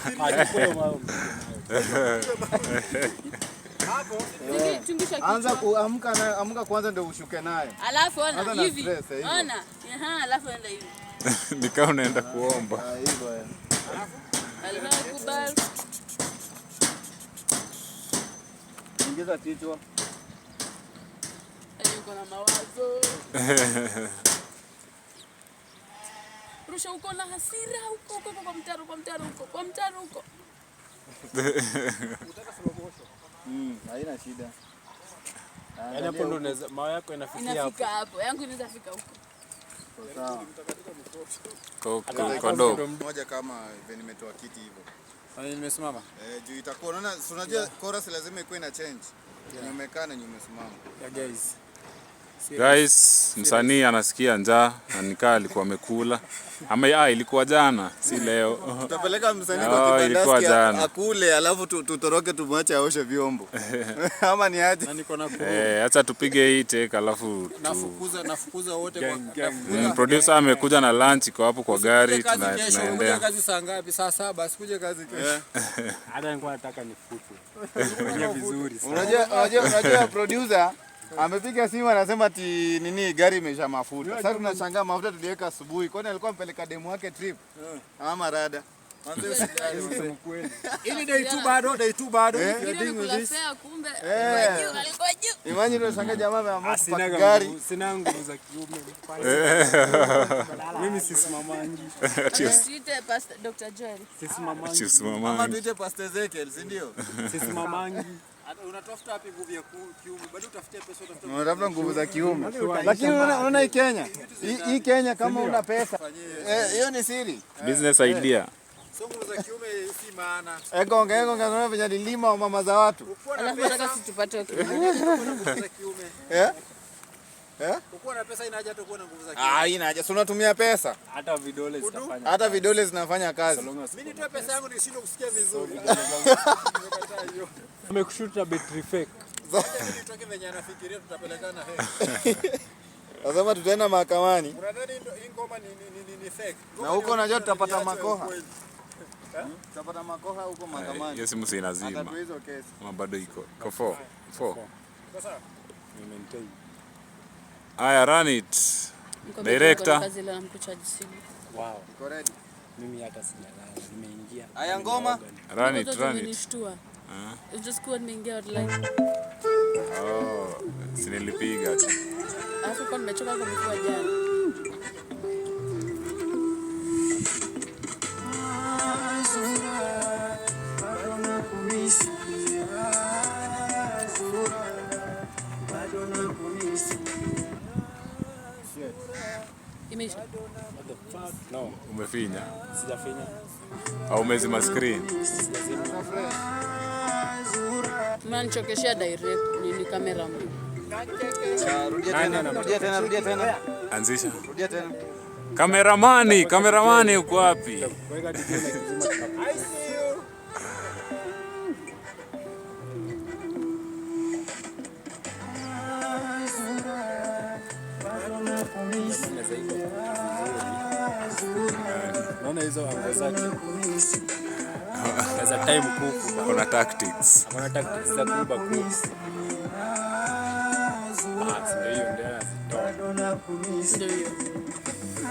Hapo anza kuamka amka kwanza ndio ushuke naye. Alafu ona hivi. Ona. Alafu enda hivi. Nikao unaenda kuomba. Hivyo. Alafu kubali. Ingiza kichwa. Yuko na mawazo. Rusha uko na hasira huko kwa mtaro huko. Unataka suluhisho? Haina shida. Yaani hapo ndo unaweza mawe yako inafikia hapo. Hapo. Yangu inaweza fika huko. Sawa. Kodo. Moja kama vile nimetoa kiti hivyo. Nimesimama. Juu itakuwa unaona unajua chorus lazima ikuwe na change. Umekaa na umesimama. Yeah, Guys, msanii anasikia njaa na nikaa alikuwa amekula. Ama ilikuwa jana, si leo. Tutapeleka msanii kwa kibandasi akule alafu tutoroke tumwache aoshe vyombo. Ama ni aje? Na niko na acha tupige hii take alafu nafukuza wote kwa producer amekuja na lunch kwa hapo kwa gari tunaendea. Kazi saa ngapi? Saa 7 sikuje kazi kesho. Hata nilikuwa nataka nifutwe. Fanya vizuri. Unajua producer amepiga simu anasema ati nini gari imesha mafuta. Sasa tunashangaa mafuta tuliweka asubuhi. Kwani alikuwa mpeleka demu wake trip? Ama rada. Ili day 2 bado. Kumbe alikuwa juu. Imagine tunashangaa jamaa ameamua kupaka gari. Sina nguvu za kiume. Mimi sisimamaangi. Tuite Pastor Dr. Joel. Sisimamaangi. Ama tuite Pastor Ezekiel, si ndio? Sisimamaangi. Unatafuta wapi nguvu ya kiume? Bado utafutia pesa, unatafuta nguvu za kiume. Lakini unaona hii Kenya. Hii Kenya kama una pesa. Hiyo ni siri. Business idea. So nguvu za kiume si maana. Gonga unaona venye nilima mama za watu. Alafu nataka tupate nguvu za kiume. Ukiwa na pesa ina haja tu kuwa na nguvu za kiume. Ina haja. Si unatumia pesa. Hata vidole zinafanya kazi. Mimi nitoe pesa yangu nishindwe kusikia vizuri. Amekushuta battery fake. Nitoke venye anafikiria tutapelekana Lazima tutaenda mahakamani. Unadhani hii ngoma ni fake? Na huko unajua tutapata makoha. Tutapata makoha huko mahakamani. Yes, msi lazima. Hata hizo kesi. Kama bado iko. 4. Sasa maintain. Aya, run it. Director. Wow. Iko ready. Mimi hata sijalala. Nimeingia. Aya ngoma. Run it. Just kuwa nimeingia online. Si nilipiga tu. Alafu kwa nimechoka kumekuwa jana. Imeisha? No, umefinya? Sijafinya. Au umezima screen? Mnanichokeshia direct nini kamera mimi. Rudia tena. Anzisha. Rudia tena. Kameramani uko wapi? Weka DJ na kizima naona hizo anga zake. Kaza time kuku. Kuna tactics. Kuna tactics za kuba kuku. Ndio hiyo Ndio hiyo.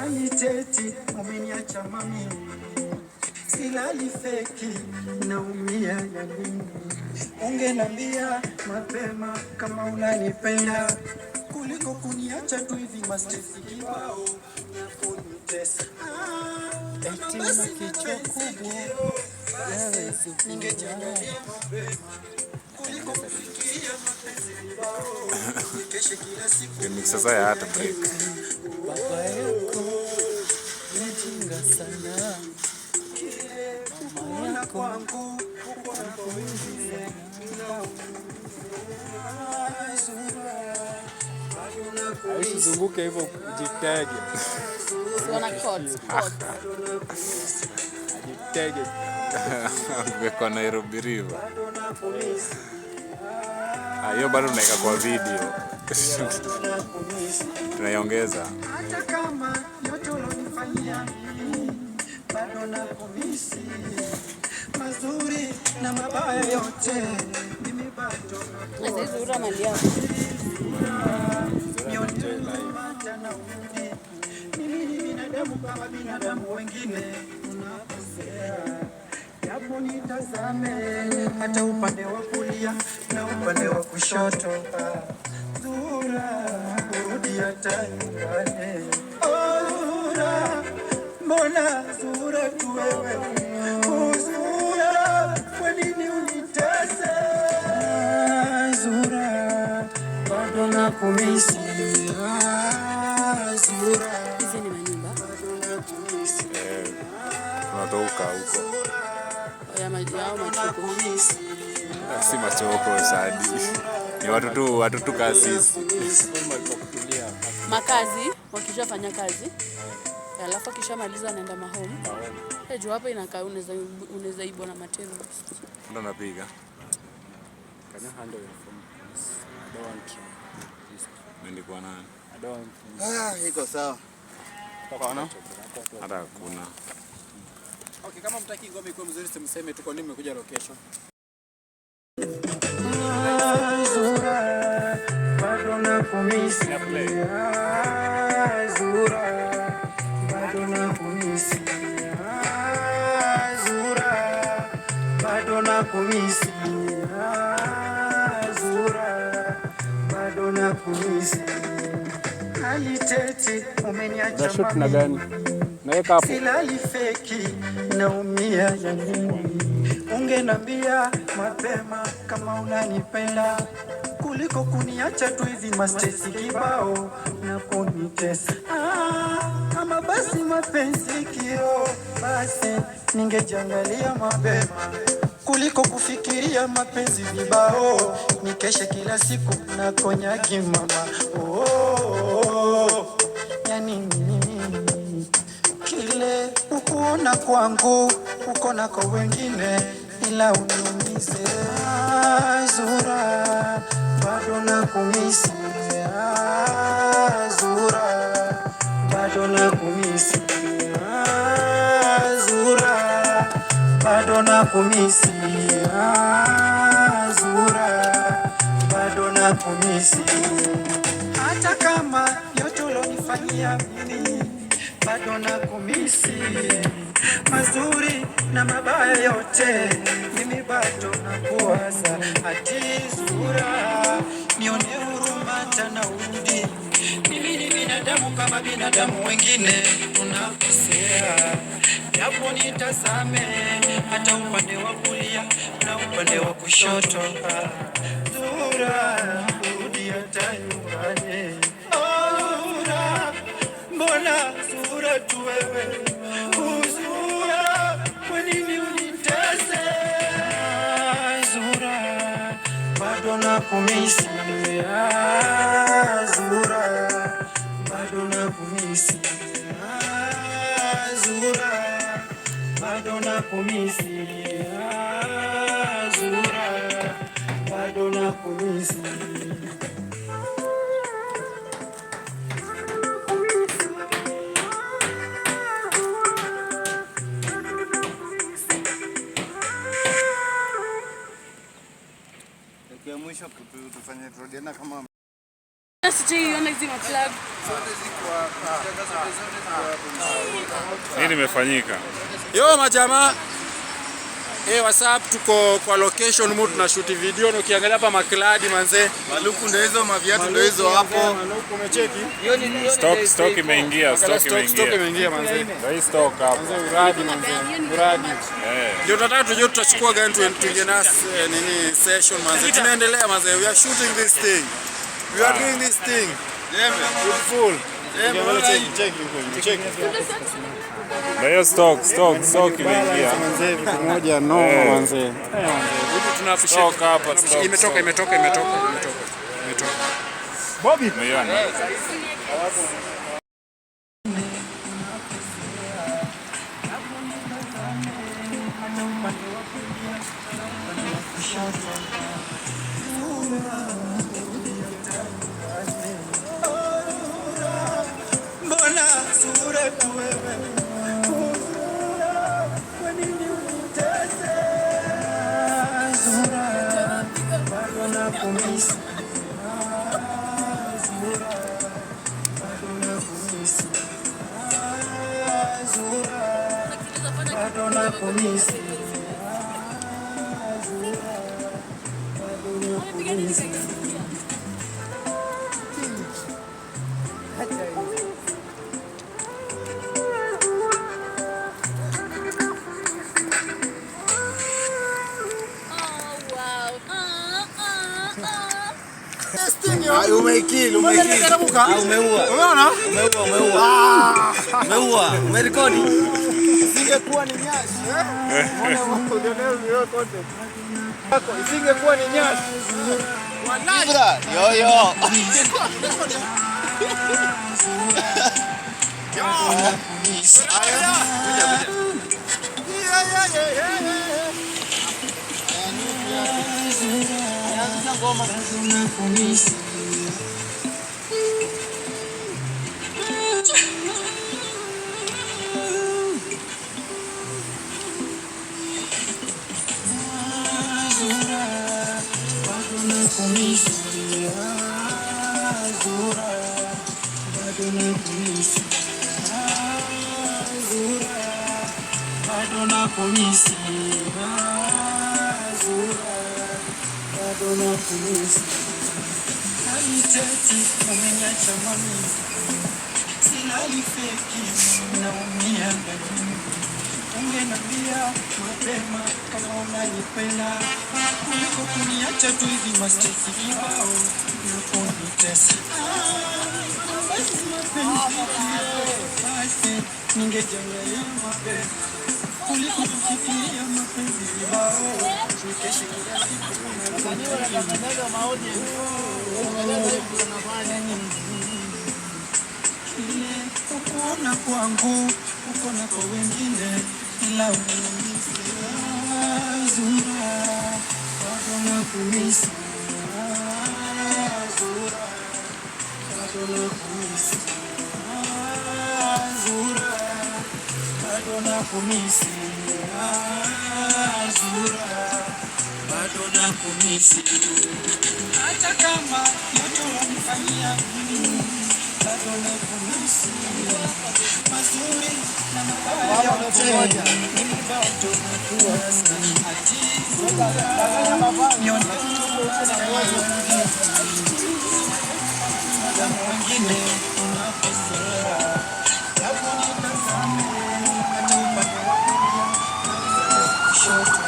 Aliteti umeniacha mami, silali feki naumia ya nini? Ungenambia mapema kama unanipenda kuliko kuniacha tu hivi mastresi kibao na kunitesa. Eti una kichwa kubwa wewe, ningejiangalia mapema kuliko kufikiria mapenzi kibao kesho kila siku. Sasa ya hata break. Baba yako mjinga sana, mama yako kwangu usizunguke hivyo jitege. Wana codes. Jitege. Kwa Nairobi River. Hiyo bado naika kwa video. Tunaiongeza. hata kama yote ulonifanyia bado nakumisi, mazuri na mabaya yote mimi bado Sasa hizo mali yako. mimi ni binadamu kama binadamu wengine, unakosea japo nitazame hata upande wa kulia na upande wa kushoto. Zura urudi hata nyumbani. Zura, mbona Zura tu wewe? Zura, kwa nini unitese? Zura, bado nakumisi. Zura, Hizi ni manyumba. Tunatoka huko. Ya machuko. Si machoko sadi. Ni watu tu kasisi. Makazi wakishafanya kazi. Alafu kishamaliza anaenda mahome. Juu hapa inakaa unaweza ibwa na materials. Ndio napiga. Can you handle your phone? I don't want to. Nilikuwa nani? I don't want. Iko sawa. Hata hakuna. Okay, kama mtaki ngome ikuwe mzuri simseme tuko nini mmekuja location. Zura, bado nakumisi. Zura, bado nakumisi. Zura, bado nakumisi. Zura, bado nakumisi. Aliteti umeniacha mami, Naweka hapo. silali feki naumia ya nini? Ungenambia mapema kama unanipenda kuliko kuniacha tu hivi mastresi kibao na kunitesa. Kama basi mapenzi kio, basi ningejiangalia mapema kuliko kufikiria mapenzi vibao, nikeshe kila siku na konyaki mama. Yani kile ukuona kwangu uko nako wengine, ila uniumize. Zura, bado nakumisi. Zura, bado nakumisi. Zura, bado nakumisi. Zura, bado nakumisi. Hata kama yote ulonifanyia mimi bado nakumisi. Mazuri na mabaya yote mimi bado nakuwaza. Ati Zuhura, nione huruma tena urudi. Mimi ni binadamu kama binadamu wengine, tunakosea. Japo nitazame hata upande wa kulia na upande wa kushoto. Zuhura, rudi hata nyumbani. Zuhura, mbona Zuhura tu wewe? Zuhura, kwa nini unitese? Zuhura, bado nakumisi. Zuhura, bado nakumisi. Zuhura, bado nakumisi. Zuhura, bado nakumisi. Kwa mwisho tufanye turudiana kama Sijaiona hizi maflag. Nini imefanyika? Yo majamaa. What's up? Tuko kwa location mood tunashoot video na ukiangalia hapa makladi manze. maluku ndio hizo, maviatu ndio hizo hapo. Maluku umecheki? Stock imeingia, stock imeingia. Manze. Hii stock hapo. Uradi manze. Uradi. Ndio tunataka tujue tutachukua gani tuingie na nini session manze. Tunaendelea manze. We are shooting this thing. We are doing this thing. Beautiful. Check. Ndio stock imeingia. Manze vitu moja no manze. Vitu tunaappreciate. Stock hapa, stock. Imetoka. Bobby. Umeona? Mbona Zuhura tu wewe? Zuhura, kwa nini unitese? Zuhura, bado nakumisi. Zuhura, bado nakumisi. Zuhura, bado nakumisi. Umekill. Umeua. Umeona? Umeua. Umerekodi. Isingekuwa ni nyasi. Mbona wako ndio content. Isingekuwa ni nyasi. Wallahi. Yo. Ungeniambia mapema kama unanipenda kuliko kuniacha tu hivi mastiki kibao na kunitesa. Basi mapenzi ningejangalia mapenzi kuliko kufikiria mapenzi kibao. Kesho kila siku ukona kwangu, ukona kwa wengine, ila unanifia. Zuhura, bado nakumisi. Zuhura, bado nakumisi. Zuhura, bado nakumisi. Zuhura, bado nakumisi. Hata kama yote unanifanyia bado nakumisi mazuri na mabaya yote mimi bado nakuwaza ati nione wengine unapesea hapo nitazame hata upande wa kulia na kushoto.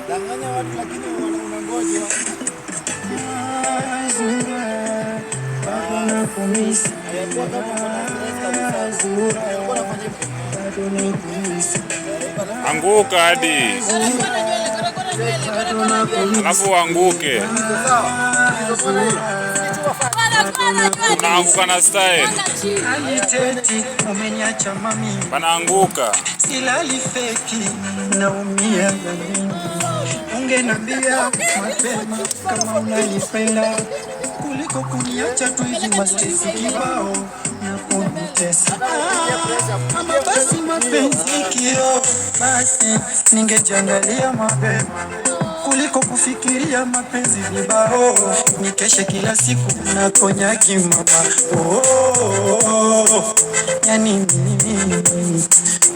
Danganya watu lakini unangoja. Anguka hadi. Alafu anguke. Unaanguka na style. Aliteti umeniacha mami. Panaanguka. Silali feki naumia mimi. Ungenambia mapema kama unanipenda kuliko kuniacha tu hivi mastesi kibao na kunitesa. Ama basi mapenzi kio, basi ningejiangalia mapema kuliko kufikiria mapenzi vibao. Nikeshe kila siku na konyaki mama. Yani mimi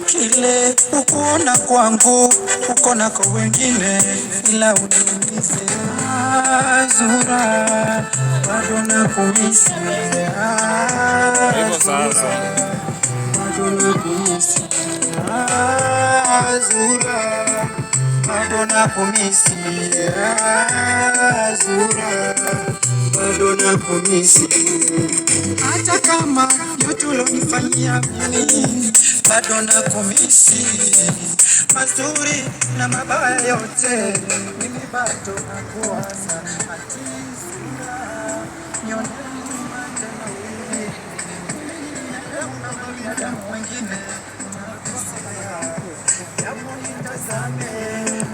kile ukuona kwangu ukona kwa wengine, ila uniumize Zura, bado nakumisi Hivyo sasa. bado nakumisi Zura, bado nakumisi Zura, bado nakumisi. Hata kama yote ulonifanyia mimi, bado nakumisi mazuri na mabaya yote mimi bado nakuwaza ati Zura, nione tena wewe wengine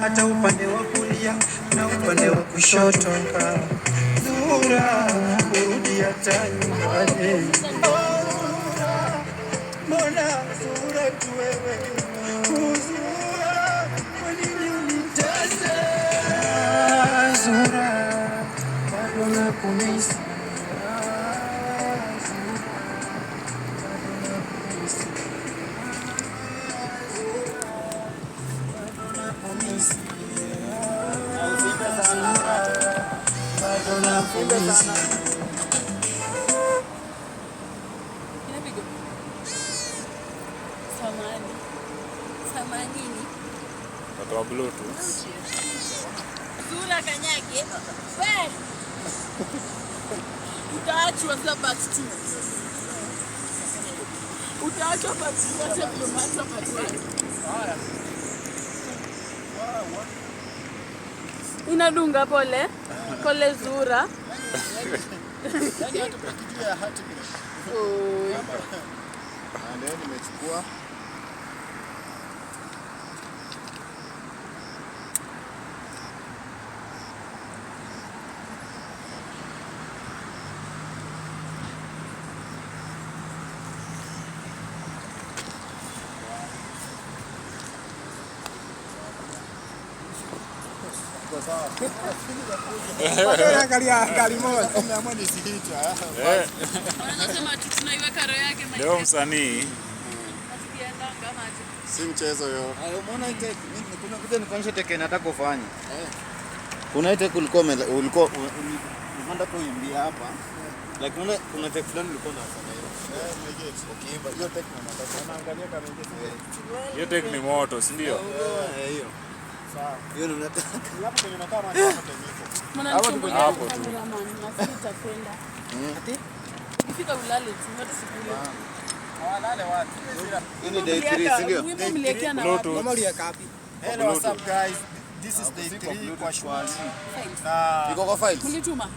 hata upande wa kulia na upande wa kushoto. Zura, urudi hata nyumbani. Mbona Zura tu wewe? Zura, kwa nini unitesa? Zura, bado nakumisi. Samanini. Watoa Bluetooth. Zura kanyage. Wewe. Utaachwa za backstreet. Utaachwa backstreet ya plomata matwani. Inadunga pole. Pole Zura. Yaani hata kwa kitu ya hati bila. Ndio nimechukua. Leo msanii Si mchezo yo. Umeona ile kuna kuja nikuonyesha teke nataka kufanya. Kuna ile ulikuwa unataka kuimbia hapa. Lakini kuna teke fulani ulikuwa unafanya hiyo. Ukiimba hiyo techno nataka. Anaangalia kama ingine. Hiyo tek ni moto, si ndio? Hiyo. Sawa. Hiyo ndio nataka. Hapo kwenye nakaa maana technique. Mwananchungulia hapo tu. cameraman, nafuta kwenda. Ati? Ukifika ulale tu, hata sikule. Hawalale watu. Hii ni day 3, si ndio? Muhimu mliekea na wapi? Mama uliweka wapi? Hello, what's up guys? This is day 3 kwa Shwari. Na Iko kwa files. Mlituma?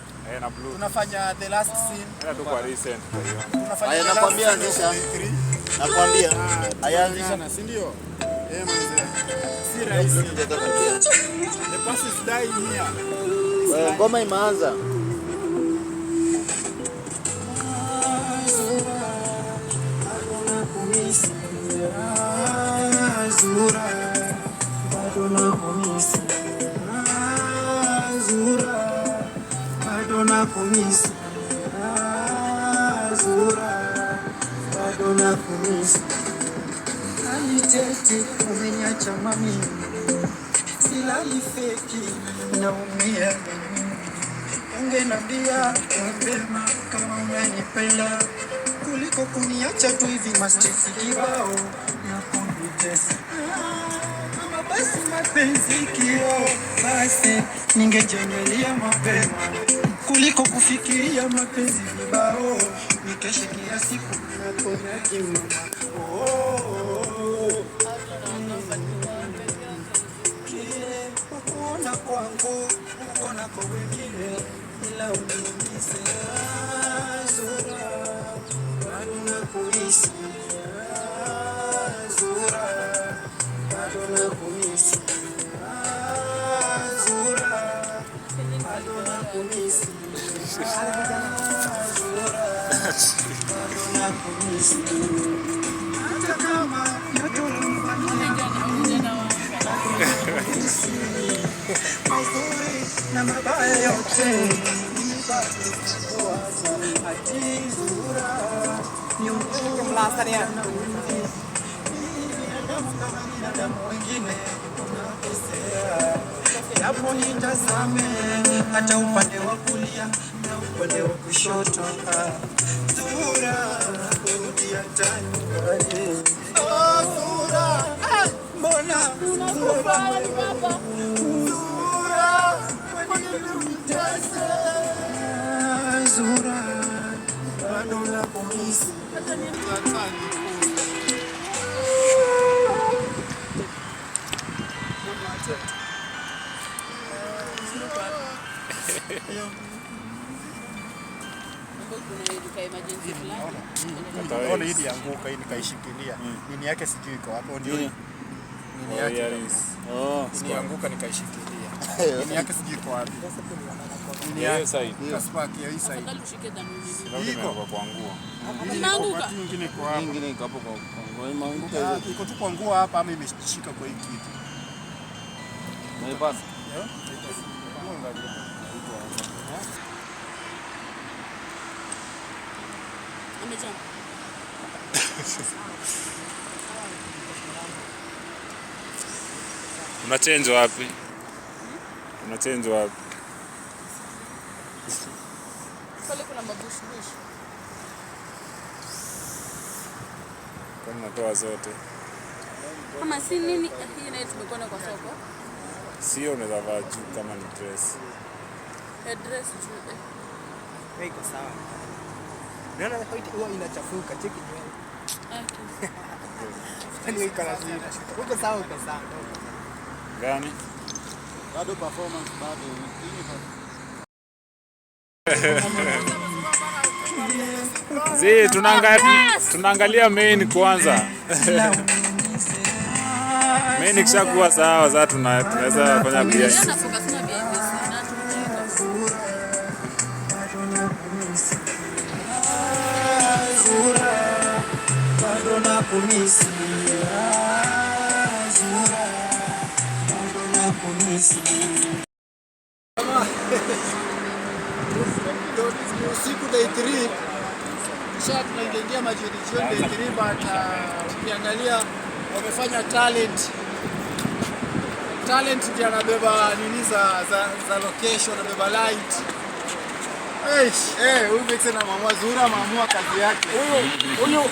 Na blue. tunafanya the last scene. Ila tu kwa recent kwa hiyo. Tunafanya Haya, the last nakwambia scene anzisha. of day 3. Nakwambia. Ayaanzisha. Na si ndio? Mzee. Si rahisi. The bus is dying here. Ngoma imeanza. Alitete umeniacha mami, silali feki naumia mimi. Ungenambia mapema kama unanipenda kuliko kuniacha tu hivi mastesi kibao na kunitesa. Kama basi mapenzi kio, basi ningejengelia mapema kuliko kufikiria mapenzi vibao nikeshe kila siku nakonaje mama. Kuona kwangu kuona kwa wengine ila uniumize Zura bado nakuhisi Zura bado nakuhisi Zura bado nakuhisi Zura bado nakuhisi hata kama yote mazuri na mabaya yote Zura ni mlasaria binadamu wengine unakosea, japo nitazame hata upande wa kulia na upande wa kushoto. Zura kurudia tani Zura mbona Zura bado nakuhisi Ona hii yanguka hii nikaishikilia. Nini yake sijui iko hapo ndio. Nini yake ni yanguka nikaishikilia. Nini yake sijui iko wapi. Nini yake sasa kaspark ya hii side. Iko kwa nguo. Inaanguka. Nyingine iko hapo. Nyingine iko hapo kwa ngoma imeanguka. Iko tu kwa nguo hapa ama imeshika kwa hii kitu. Naipasa. Amejam. Una change wapi? Una change wapi? Pale kuna mabush bush. Kama natoa zote. Kama si nini hii nayo tumekuona kwa soko. Sio unaweza vaa juu kama ni dress. Dress juu. Iko sawa. Ndio huwa inachafuka cheki nywele. Yaani iko lazima. Uko sawa uko sawa. Gani? Bado performance bado. Zi tunaangalia main kwanza. Main kishakuwa sawa sasa tunaweza fanya pia. bado nakuhisi Zura bado nakuhisi. Usiku day 3 kisha tunaingia majioni day 3 but ukiangalia wamefanya talent ndio anabeba nini za location, anabeba light Huyu Bex na mama Zura maamua kazi yake.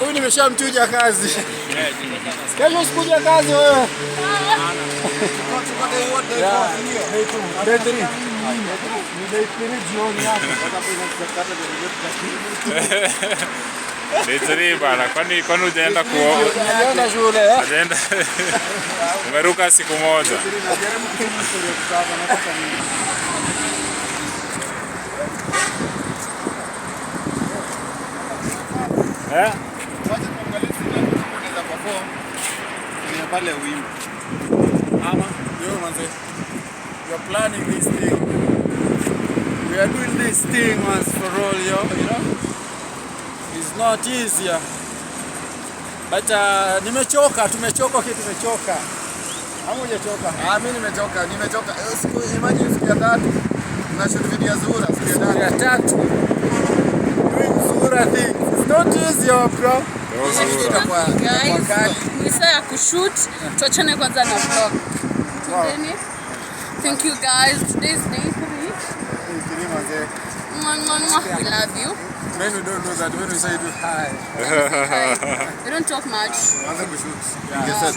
Huyu nimeshamchuja kazi. Kesho sikuja kazi wewe. Letri bana, kwani hujaenda Naenda shule Hujaenda. Umeruka siku moja. Wacha tuangalie sisi tunaweza perform. Ni pale wimbo. Ama yo manze. We are planning this thing. We are doing this thing once for all, you know. It's not easier. But tumechoka. Hamu hujachoka? Mimi nimechoka. Imagine siku ya 3 tunashoot video Zura siku ya 3. Doing Zura thing. It's not easier, bro. Guys, ni saa ya kushoot. Tuachane kwanza na vlog. Tudeni. Thank you guys. Today is day 3. We love you. Men who don't know that when we say do hi. We don't talk much. Anza kushoot. Ingia set.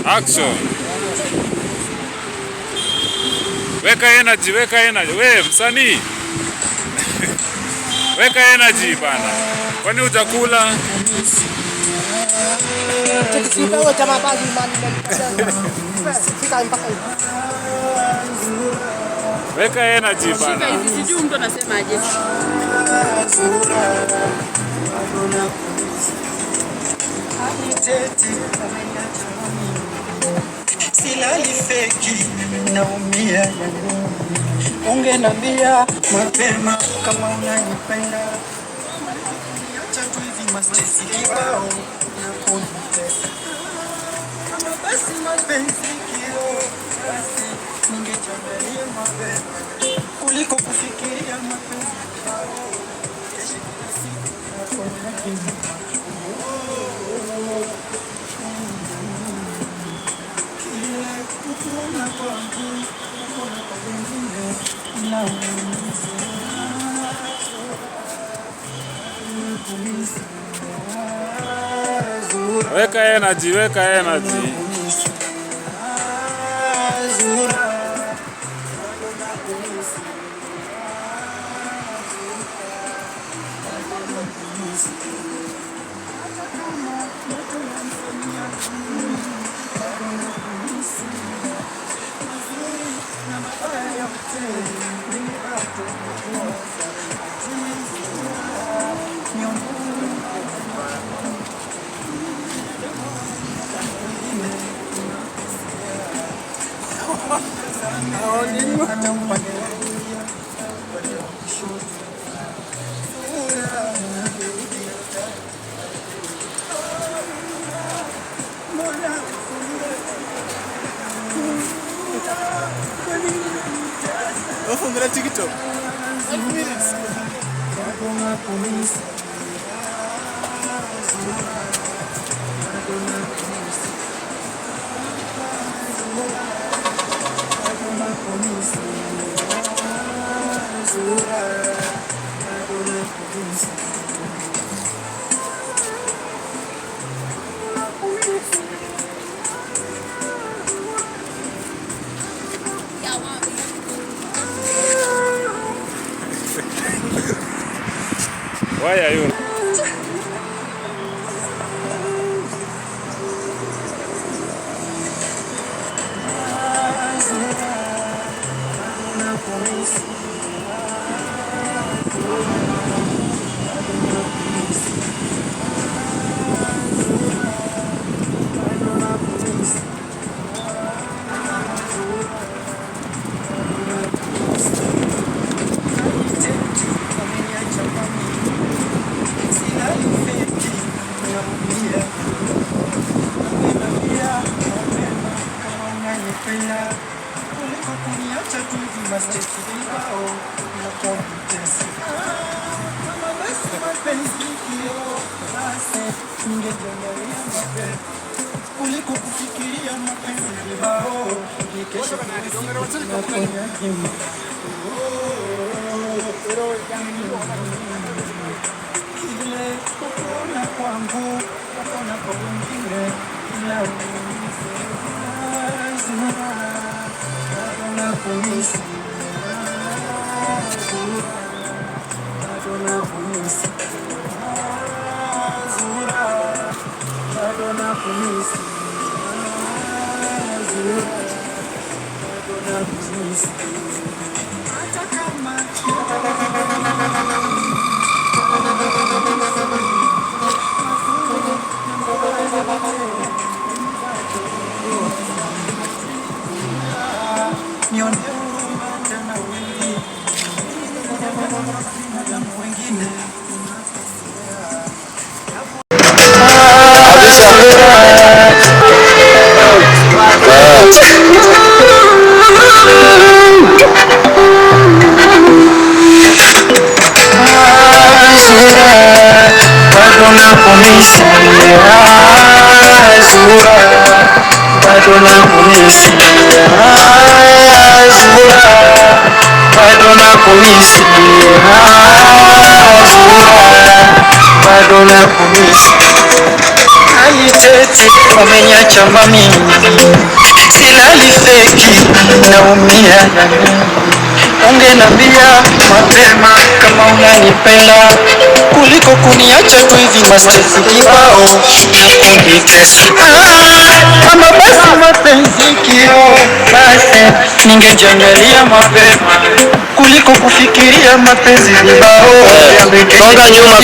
Action. Weka energy. We msanii. Weka energy bana. Kwani utakula? Kipewe cha mabazi man. Fika mpaka. Weka energy bana. Hivi sijui mtu anasemaje. Silali feki naumia, ungenambia mapema kama unanipenda. Acha tu hivi mastesi kibao na kunitesa. Kama basi mapenzi kio, basi ningechagulia mapema kuliko kufikiria mapenzi kibao. Kesho kila siku nakuona kimya. Weka energy, weka energy. Funga TikTok. 5 minutes. Why are you? Kuliko kufikiria mapenzi kibao, kesho ile kupona kwangu, kupona kwa wengine, ila unanifanya wameniacha mami, silali feki naumia, ungenambia mapema kama unanipenda kuliko kuniacha tu hivi mastesi kibao kunitesa. Kama basi mapenzi kio, basi ningejiangalia mapema kuliko kufikiria mapenzi vibao.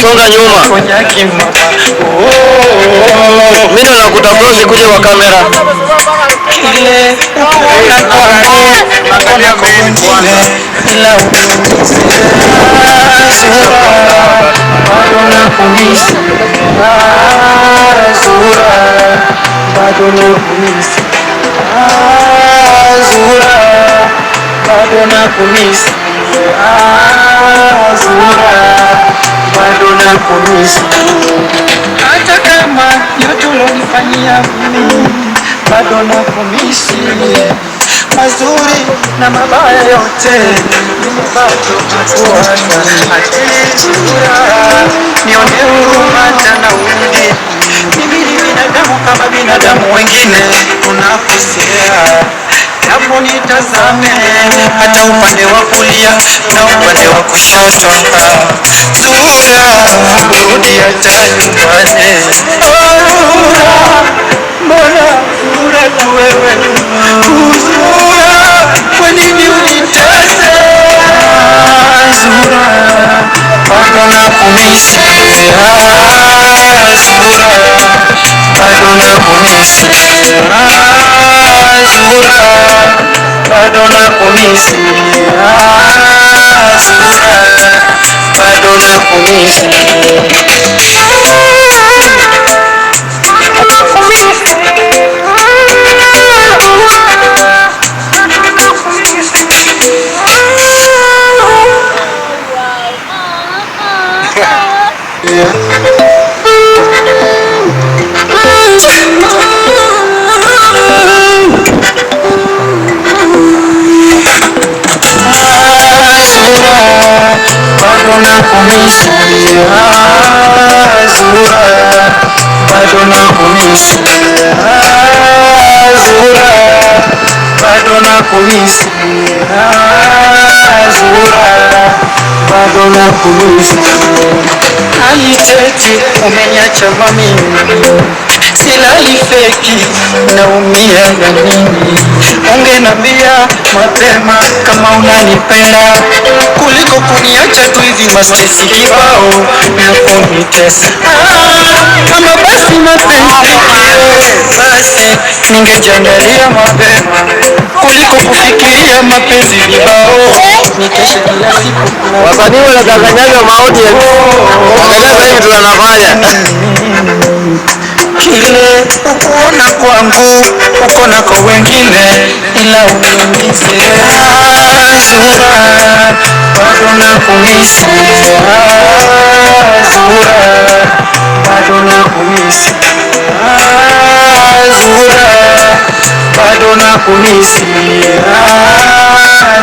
Songa nyuma. Mimi ndo nakutafuta kuja kwa kamera. Kile unaona kwa wengine ila bado nakumisi Zura, bado nakumisi Zura, bado nakumisi Zura, bado nakumisi. Hata kama yote ulonifanyia mimi, bado nakumisi mazuri na mabaya yote, mimi bado nakuwaza. Zura, nione huruma tena urudi. Mimi ni binadamu kama binadamu wengine, unakosea japo nitazame hata upande wa kulia na upande wa kushoto. Zura, urudi hata nyumbani. Mbona Zura tu wewe? Zura, kwa nini unitese? Zura, bado nakumisi Zura, bado nakumisi Zura, bado nakumisi Zura, bado nakumisi. Bado nakumisi Zura, bado nakumisi Zura, bado nakumisi Zura, bado nakumisi. Alitete umeniacha mami, silali feki naumia ya nini? Ungenambia mapema kama unanipenda kuliko kuniacha tu hivi mastresi kibao na kunitesa. Kama basi mapenzi basi ningejiangalia mapema kuliko kufikiria mapenzi vibao. Nikesha kila siku Wasanii wanakanyaga maaudience. Angalia hivi tunafanya. Kile ukoona kwangu ukoona kwa wengine ila uniumize. Zura, bado nakumisi Zura, bado nakumisi Zura, bado nakumisi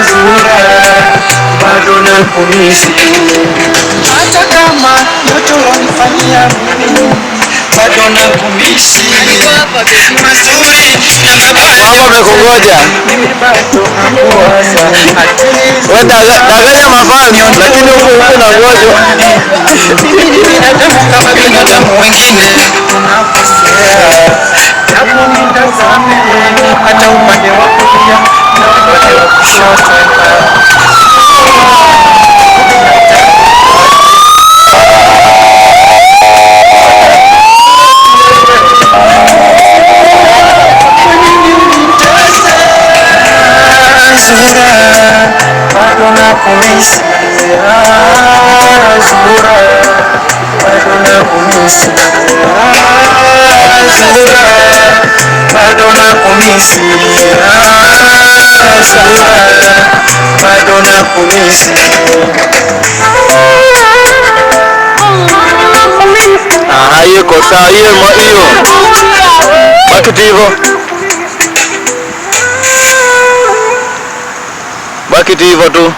Zura, bado nakumisi. Hata kama yote ulonifanyia mimi, bado nakumisi mazuri na mabaya. Mama amekungoja. Mimi bado nakuwaza. Wewe danganya mafani lakini huko unangoja. Mimi ni binadamu kama binadamu wengine, unakosea japo nitazame hata upande wa kulia na upande wa kushoto. Bado nakumisi Zura, bado nakumisi Zura, bado nakumisi Zura, bado nakumisi. Hiyo kosa hiyo baki hivyo. Baki hivyo tu.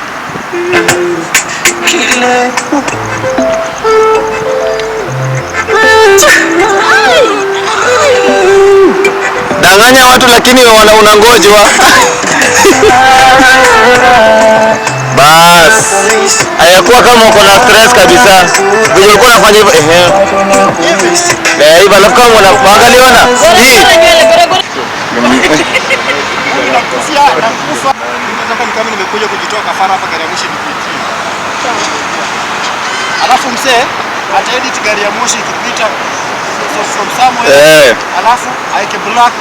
Danganya watu lakini unangojwa. Bas. Hayakuwa kama uko na stress kabisa. Vile ulikuwa unafanya hivyo hivyo alafu kama unaangaliana. Hii. hapa ni kama nimekuja kujitoa kafara hapa gari ya moshi nipitie. Alafu mzee ataedit gari ya moshi ikipita from somewhere. Alafu aike black.